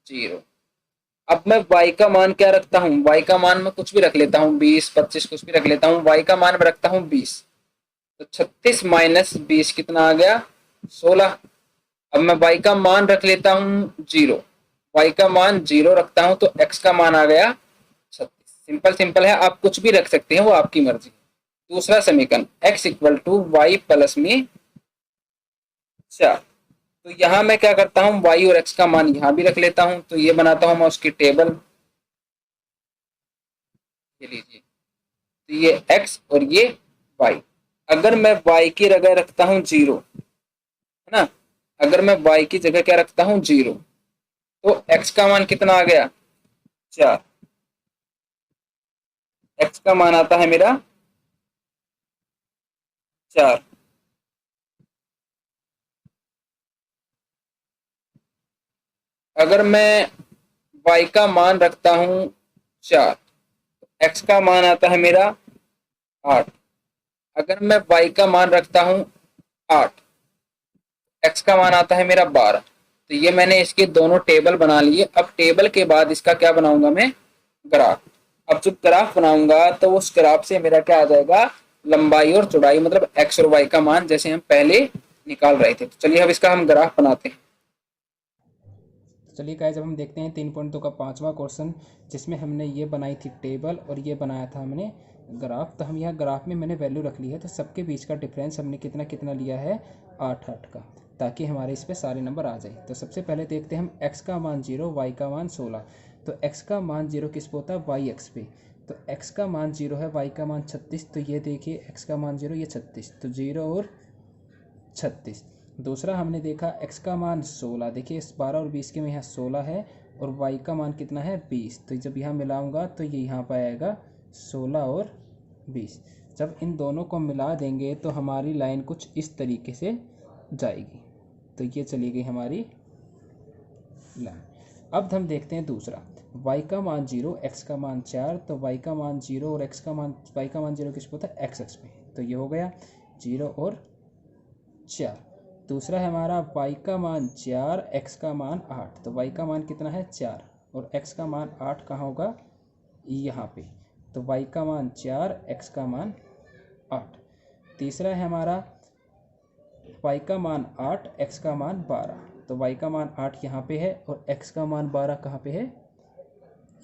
0। अब मैं y का मान क्या रखता हूं? y का मान मैं कुछ भी रख लेता हूं, 20 25 कुछ भी रख लेता हूं। y का मान मैं रखता हूं 20। तो 36 माइनस 20 कितना आ गया? 16। अब मैं y का मान रख लेता हूं 0। y का मान 0 रखता हूं तो x का मान आ गया 36। सिंपल सिंपल है, आप कुछ भी रख सकते हैं, वो आपकी मर्जी। दूसरा समीकरण x equal to y plus में 4। तो यहां मैं क्या करता हूं? y और x का मान यहां भी रख लेता हूं। तो ये बनाता हूं मैं उसकी टेबल। ये लीजिए, तो ये x और ये y। अगर मैं y की जगह रखता हूं 0, है ना, अगर मैं y की जगह क्या रखता हूं? 0, तो x का मान कितना आ गया? 4। x का मान आता है मेरा 4। अगर मैं y का मान रखता हूं 4, x का मान आता है मेरा 8। अगर मैं y का मान रखता हूं 8, x का मान आता है मेरा 12। तो ये मैंने इसके दोनों टेबल बना लिए। अब टेबल के बाद इसका क्या बनाऊंगा मैं? ग्राफ। अब जब ग्राफ बनाऊंगा तो उस ग्राफ से मेरा क्या आ जाएगा? लंबाई और चौड़ाई मतलब x और y का मान जैसे हम पहले निकाल रहे थे। तो चलिए अब इसका हम ग्राफ बनाते हैं। चलिए गाइस, जब हम देखते हैं 3.2 का 5वां क्वेश्चन, जिसमें हमने ये बनाई थी टेबल और ये बनाया था हमने ग्राफ। तो हम यहाँ ग्राफ में मैंने वैल्यू रख ली है, तो सबके बीच का डिफरेंस हमने कितना कितना लिया है? 8 का, ताकि हमारे इस पर सारे नंबर आ जाए। तो सबसे पहले देखते हैं हम x का मान 0, y का मान 16। तो x का मान 0 किस पे होता है? y x पे। तो x का मान 0 है, y का मान 36। तो ये देखिए x का मान 0, ये 36, तो 0 और 36। दूसरा हमने देखा x का मान 16। देखिए इस 12 और 20 के में यहाँ 16 है, और y का मान कितना है? 20। तो जब यहाँ मिलाऊंगा तो ये यहाँ पर आएगा 16 और 20। जब इन दोनों को मिला देंगे तो हमारी लाइन कुछ इस तरीके से जाएगी। तो ये चली गई हमारी लाइन। अब हम देखते हैं दूसरा। y का मान 0, x का मान 4, तो y का मान 0 और x का मान y का मान 0 किस पे होता है, x x पे। तो ये हो गया 0 और 4। दूसरा है हमारा y का मान 4, x का मान 8, तो y का मान कितना है 4 और x का मान 8 कहाँ होगा, यहाँ पे। तो y का मान 4, x का मान 8। तीसरा है हमारा y का मान 8, x का मान 12, तो y का मान 8 यहाँ पे है और x का मान 12 कहाँ पे है,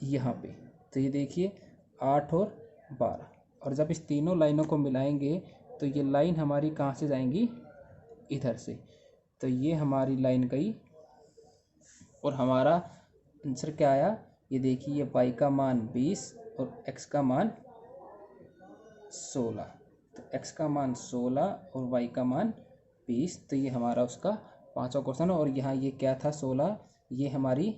यहाँ पे। तो ये देखिए 8 और 12, और जब इस तीनों लाइनों को मिलाएंगे तो ये लाइन हमारी कहाँ से जाएंगी, इधर से। तो ये हमारी लाइन गई और हमारा आंसर क्या आया, ये देखिए ये y का मान 20 और x का मान 16। तो x का मान 16 और y का मान 20, तो ये हमारा उसका पांचवा क्वेश्चन। और यहाँ ये क्या था 16, ये हमारी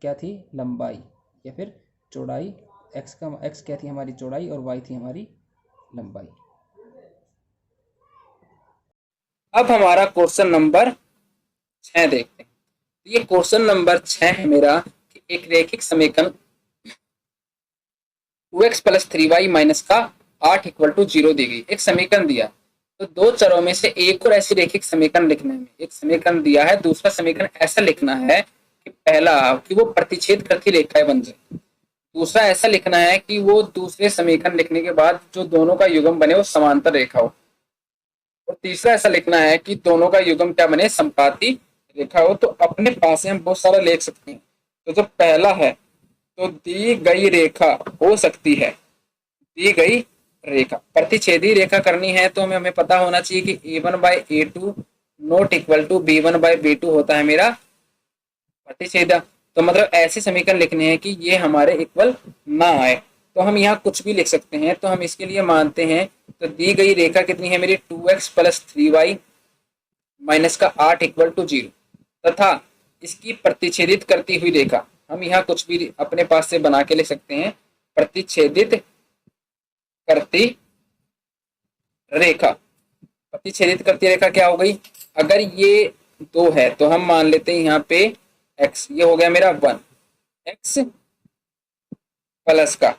क्या थी, लंबाई या फिर चौड़ाई। x क्या थी हमारी चौड़ाई और y थी हमारी लंबाई। अब हमारा क्वेश्चन नंबर 6 देखते हैं। ये क्वेश्चन नंबर 6 है मेरा कि एक रैखिक समीकरण 2x प्लस 3y माइनस का 8 इक्वल टू 0 दी गई। एक समीकरण दिया तो दो चरों में से एक और ऐसी रैखिक समीकरण लिखने में, एक समीकरण दिया है, दूसरा समीकरण ऐसा लिखना है कि पहला कि वो प्रतिच्छेद करती रेखाएं बन जाए, दूसरा ऐसा लिखना है कि वो दूसरे समीकरण लिखने के बाद जो दोनों का युग्म बने वो समांतर रेखा हो, और तीसरा ऐसा लिखना है कि दोनों का युग्म क्या बने, समपाती रेखा हो। तो अपने पास से हम बहुत सारा लिख सकते हैं। तो जो पहला है, तो दी गई रेखा हो सकती है, दी गई रेखा प्रतिच्छेदी रेखा करनी है तो हमें पता होना चाहिए कि a1/a2 not equal to b1/b2 होता है मेरा प्रतिच्छेदा। तो मतलब ऐसे समीकरण लिखने हैं कि ये हमारे इक्वल ना आए, तो हम यहाँ कुछ भी लिख सकते हैं। तो हम इसके लिए मानते हैं, तो दी गई रेखा कितनी है मेरी 2x प्लस 3y माइनस का 8 इक्वल टू 0, तथा इसकी प्रतिच्छेदित करती हुई रेखा, हम यहाँ कुछ भी अपने पास से बना के लिख सकते हैं, प्रतिच्छेदित करती रेखा। प्रतिच्छेदित करती रेखा क्या हो गई, अगर ये 2 है तो हम मान लेते हैं यहाँ पे x, ये हो गया मेरा 1 x प्लस का।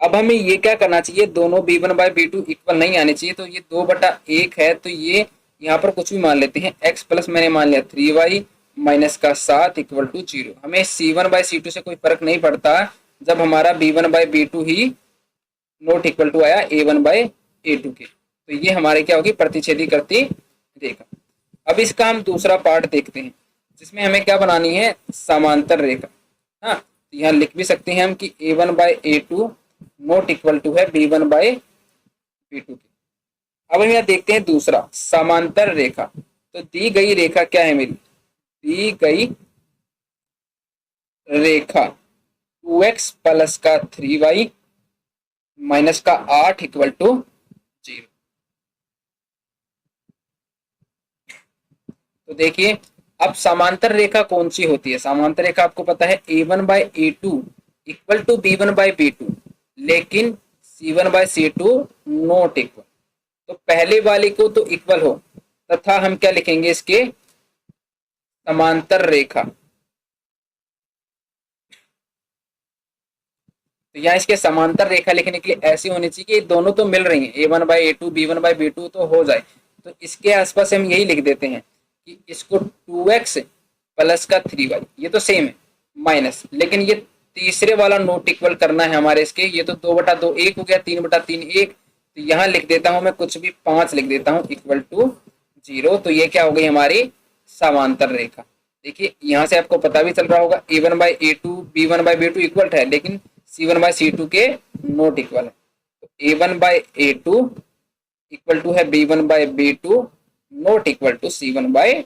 अब हमें ये क्या करना चाहिए, दोनों b1/b2 इक्वल नहीं आने चाहिए, तो ये 2/1 है, तो ये यहाँ पर कुछ भी मान लेते हैं। x प्लस मैंने मान लिया 3y माइनस का 7 इक्वल टू 0। हमें c1/c2 से कोई फर्क नहीं पड़ता जब हमारा b1/b2 he not equal to आया a1/a2 के। तो ये हमारे क्या होगी, प्रतिच्छेदी करती रेखा। अब इसका हम दूसरा पार्ट देखते हैं जिसमें हमें क्या बनानी है, समांतर रेखा। हाँ, तो यहाँ लिख भी सकते हैं हम कि a1/a2 नॉट इक्वल टू है b1/b2 के। अब हम यहाँ देखते हैं दूसरा समांतर रेखा। तो दी गई रेखा क्या है मेरी, दी गई रेखा 2x प्लस का 3y माइनस का 8 इक्वल टू 0। तो देखिए अब समांतर रेखा कौन सी होती है, समांतर रेखा आपको पता है a1/a2 इक्वल टू b1/b2, लेकिन c1/c2 नॉट इक्वल। तो पहले वाले को तो इक्वल हो, तथा हम क्या लिखेंगे इसके, समांतर रेखा। तो यहाँ इसके समांतर रेखा लिखने के लिए ऐसी होनी चाहिए कि दोनों तो मिल रही हैं, a1/a2 b1/b2 तो हो जाए। तो इसके आसपास हम यही लिख देते हैं कि इसको 2x प्लस का 3y, ये तो सेम है, माइनस, लेकिन ये तीसरे वाला नोट इक्वल करना है हमारे इसके। ये तो 2/2 1 हो गया, 3/3 1, तो यहाँ लिख देता हूं मैं कुछ भी 5 लिख देता हूं इक्वल टू 0। तो ये क्या हो गई हमारी समांतर रेखा। देखिए यहाँ से आपको पता भी चल रहा होगा a1/a2 b1/b2 इक्वल है, लेकिन c1/c2 के नोट इक्वल है। तो a1/a2 इक्वल टू है b1/b2 note equal to c1/c2।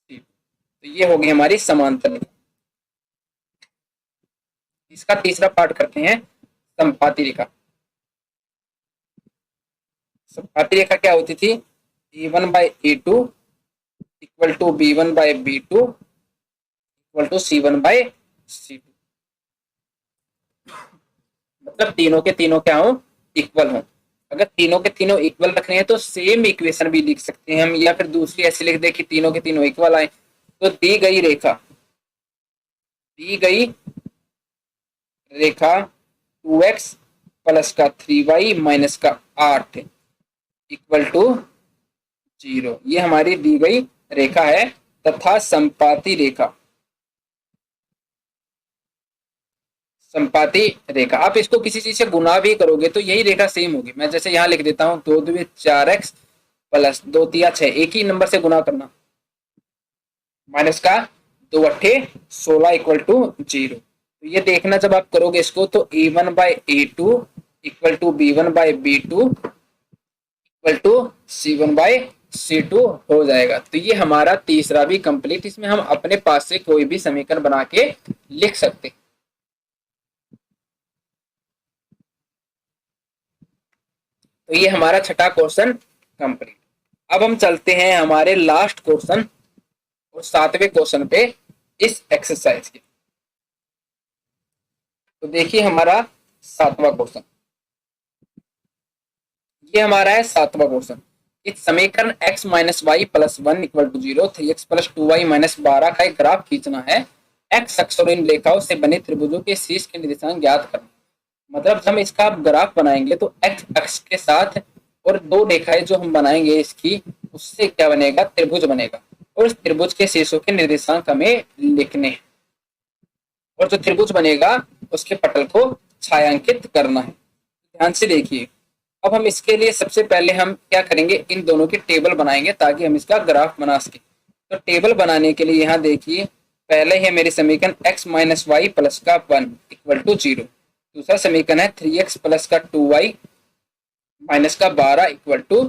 तो ये होगी हमारी समांतर रेखा। इसका तीसरा पार्ट करते हैं, संपाती रेखा। संपाती रेखा क्या होती थी, a1/a2 equal to b1/b2 equal to c1/c2। मतलब तीनों के तीनों क्या हो, इक्वल हो। अगर तीनों के तीनों इक्वल रखने हैं तो सेम इक्वेशन भी लिख सकते हैं हम, या फिर दूसरी ऐसी लिख दे कि तीनों के तीनों इक्वल आए। तो दी गई रेखा दी गई रेखा 2x प्लस का 3y माइनस का 8 इक्वल टू 0, ये हमारी दी गई रेखा है तथा संपाती रेखा, संपाती रेखा। आप इसको किसी चीज से गुना भी करोगे तो यही रेखा सेम होगी। मैं जैसे यहाँ लिख देता हूँ 2 2 4x प्लस 2 3 6, एक ही नंबर से गुना करना, माइनस का 2 8 16 इक्वल टू 0। तो ये देखना जब आप करोगे इसको तो a1 by a2 equal to b1 by b2 equal to c1 by c2 हो जाएगा। तो ये हमारा तीसरा भी कंप्लीट, इसमें हम अपने पास से कोई भी समीकरण बना के लिख सकते। तो ये हमारा छठा क्वेश्चन कंप्लीट। अब हम चलते हैं हमारे लास्ट क्वेश्चन और 7वें क्वेश्चन पे इस एक्सरसाइज के। तो देखिए हमारा 7वां क्वेश्चन, ये हमारा है 7वां क्वेश्चन। इस समीकरण x minus y plus 1 equal to 0, 3x plus 2y minus 12 का एक ग्राफ खींचना है। x अक्ष और इन रेखाओं से बने त्रिभुजों के शीर्ष के निर्देशांक ज्ञात करना। मतलब हम इसका ग्राफ बनाएंगे तो x अक्ष के साथ और दो रेखाएं जो हम बनाएंगे इसकी, उससे क्या बनेगा, त्रिभुज बनेगा। और इस त्रिभुज के शीर्षों के निर्देशांक हमें लिखने हैं और जो त्रिभुज बनेगा उसके पटल को छायांकित करना है। ध्यान से देखिए, अब हम इसके लिए सबसे पहले हम क्या करेंगे, इन दोनों की टेबल बनाएंगे ताकि हम इसका ग्राफ बना सके। तो टेबल बनाने के लिए यहाँ देखिए, पहले है मेरे समीकरण x माइनस वाई प्लस का 1 इक्वल टू 0। दूसरा समीकरण है 3x प्लस का 2y माइनस का 12 इक्वल टू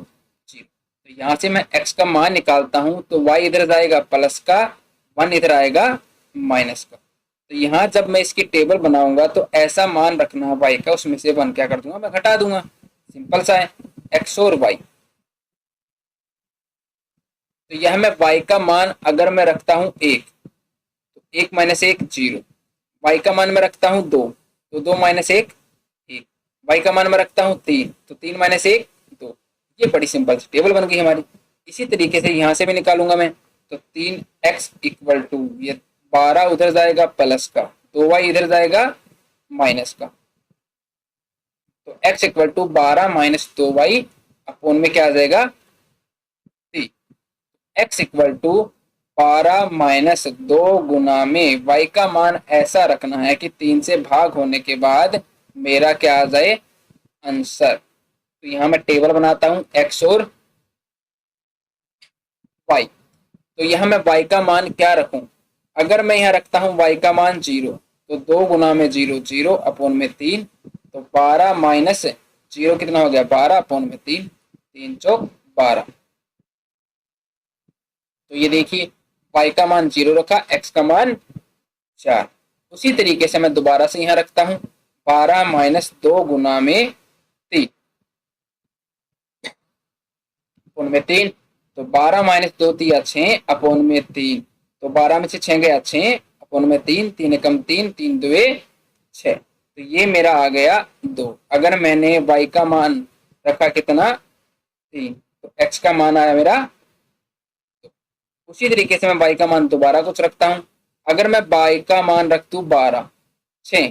0। तो यहाँ से मैं x का मान निकालता हूँ तो y इधर जाएगा प्लस का, 1 इधर आएगा माइनस का। तो यहाँ जब मैं इसकी टेबल बनाऊंगा तो ऐसा मान रखना है y का, उसमें से 1 क्या कर दूंगा, मैं घटा दूंगा। सिंपल सा है, x और y। तो यह मैं y का मान अगर मैं रखता हूँ 1 तो 1 माइनस 1 0, y का मान मैं रखता हूँ 2 तो 2 माइनस 1 1, y का मान मैं रखता हूँ 3 तो 3 माइनस 1 2। ये बड़ी सिंपल सी टेबल बन गई हमारी। इसी तरीके से यहाँ से भी निकालूंगा मैं, तो 3x इक्वल टू ये 12 उधर जाएगा प्लस का, 2y इधर जाएगा माइनस का। तो x equal to 12 minus 2y upon में क्या आ जाएगा 3। x इक्वल टू 12 माइनस 2 गुना में y का मान ऐसा रखना है कि 3 से भाग होने के बाद मेरा क्या आ जाए, आंसर। तो यहाँ मैं टेबल बनाता हूँ x और y। तो यहाँ मैं y का मान क्या रखूं, अगर मैं यहाँ रखता हूँ y का मान 0 तो 2 गुना में 0 0 अपोन में 3, तो 12 माइनस 0 कितना हो गया 12 अपोन में 3, 3 चौक 12। तो ये देखिए y का मान 0 रखा, x का मान 4। उसी तरीके से मैं दोबारा से यहाँ रखता हूँ 12 माइनस 2 गुना में 3 अपोन में 3, तो 12 माइनस 2 3 6 अपोन में 3, तो 12 में से 6 गया 6 अपोन में 3, 3 एकम 3, 3 दुए 6। तो ये मेरा आ गया 2। अगर मैंने y का मान रखा कितना 3 तो x का मान आया मेरा 2। उसी तरीके से मैं y का मान दोबारा कुछ रखता हूँ। अगर मैं y का मान रख दूं 12 6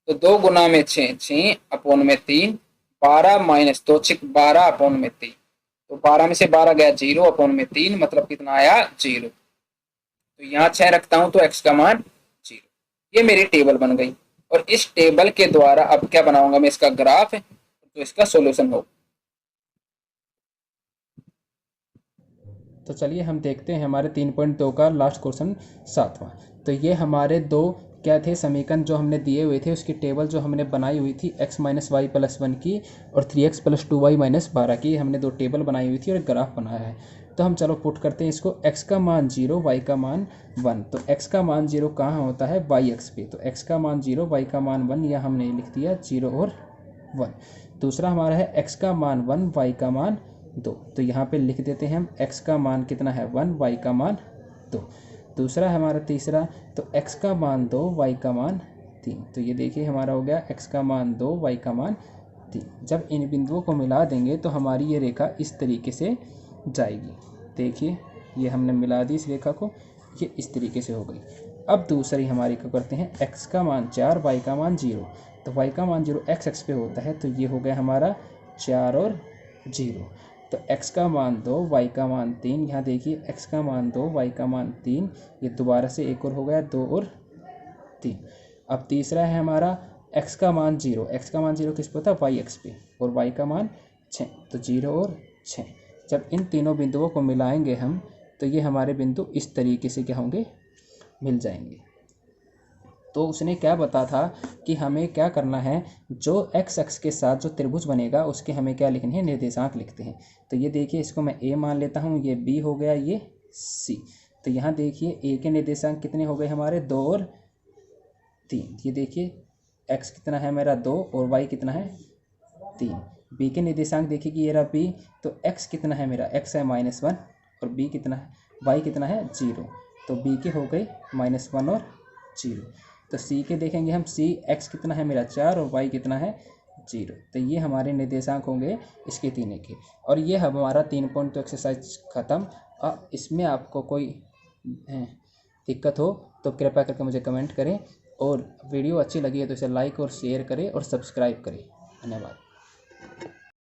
तो 2 गुना में 6 6 अपोन में 3, 12 माइनस 2 6 12 अपोन में 3, तो 12 में से 12 गया 0 अपोन में 3, मतलब कितना आया 0। तो यहाँ 6 रखता हूं तो x का मान 0। ये मेरी टेबल बन गई और इस टेबल के द्वारा अब क्या बनाऊंगा मैं, इसका ग्राफ, तो इसका सॉल्यूशन हो। तो चलिए हम देखते हैं हमारे 3.2 का लास्ट क्वेश्चन 7वां। तो ये हमारे दो क्या थे समीकरण जो हमने दिए हुए थे, उसकी टेबल जो हमने बनाई हुई थी x माइनस वाई प्लस 1 की और 3x प्लस 2y माइनस 12 की, हमने दो टेबल बनाई हुई थी और ग्राफ बनाया है। तो हम चलो पुट करते हैं इसको, x का मान 0 y का मान 1। तो x का मान 0 कहाँ होता है, y अक्ष पे। तो x का मान 0 y का मान 1, यह हमने लिख दिया 0 और 1। दूसरा हमारा है x का मान 1 y का मान 2। तो यहाँ पे लिख देते हैं हम x का मान कितना है 1 y का मान 2। दूसरा हमारा तीसरा, तो x का मान 2 y का मान 3। तो ये देखिए हमारा हो गया x का मान 2 y का मान 3। जब इन बिंदुओं को मिला देंगे तो हमारी ये रेखा इस तरीके से जाएगी। देखिए ये हमने मिला दी इस रेखा को, ये इस तरीके से हो गई। अब दूसरी हमारी को करते हैं, x का मान 4 y का मान 0। तो y का मान 0 x पे होता है, तो ये हो गया हमारा 4 और 0। तो x का मान 2 y का मान 3, यहाँ देखिए x का मान 2 y का मान 3, ये दोबारा से एक और हो गया 2 और 3। अब तीसरा है हमारा x का मान 0, x का मान 0 किस पे होता है, वाई एक्स पे, और y का मान 6, तो 0 और 6। जब इन तीनों बिंदुओं को मिलाएंगे हम, तो ये हमारे बिंदु इस तरीके से क्या होंगे, मिल जाएंगे। तो उसने क्या बता था कि हमें क्या करना है, जो x अक्ष के साथ जो त्रिभुज बनेगा उसके हमें क्या लिखने हैं, निर्देशांक लिखते हैं। तो ये देखिए, इसको मैं a मान लेता हूँ, ये b हो गया, ये c। तो यहाँ देखिए a के निर्देशांक कितने हो गए हमारे, 2 और 3। ये देखिए x कितना है मेरा 2 और y कितना है 3। b के निर्देशांक देखिए कि ये रहा b, तो x कितना है मेरा, x है -1 और b कितना है, y कितना है 0। तो b के हो गए -1 और 0। तो c के देखेंगे हम, c x कितना है मेरा 4 और y कितना है 0। तो ये हमारे निर्देशांक होंगे इसके तीनों के। और ये हमारा 3 पॉइंट तो एक्सरसाइज ख़त्म। अब इसमें आपको कोई दिक्कत हो तो कृपया करके मुझे कमेंट करें, और वीडियो अच्छी लगी है तो इसे लाइक और शेयर करें और सब्सक्राइब करें। धन्यवाद।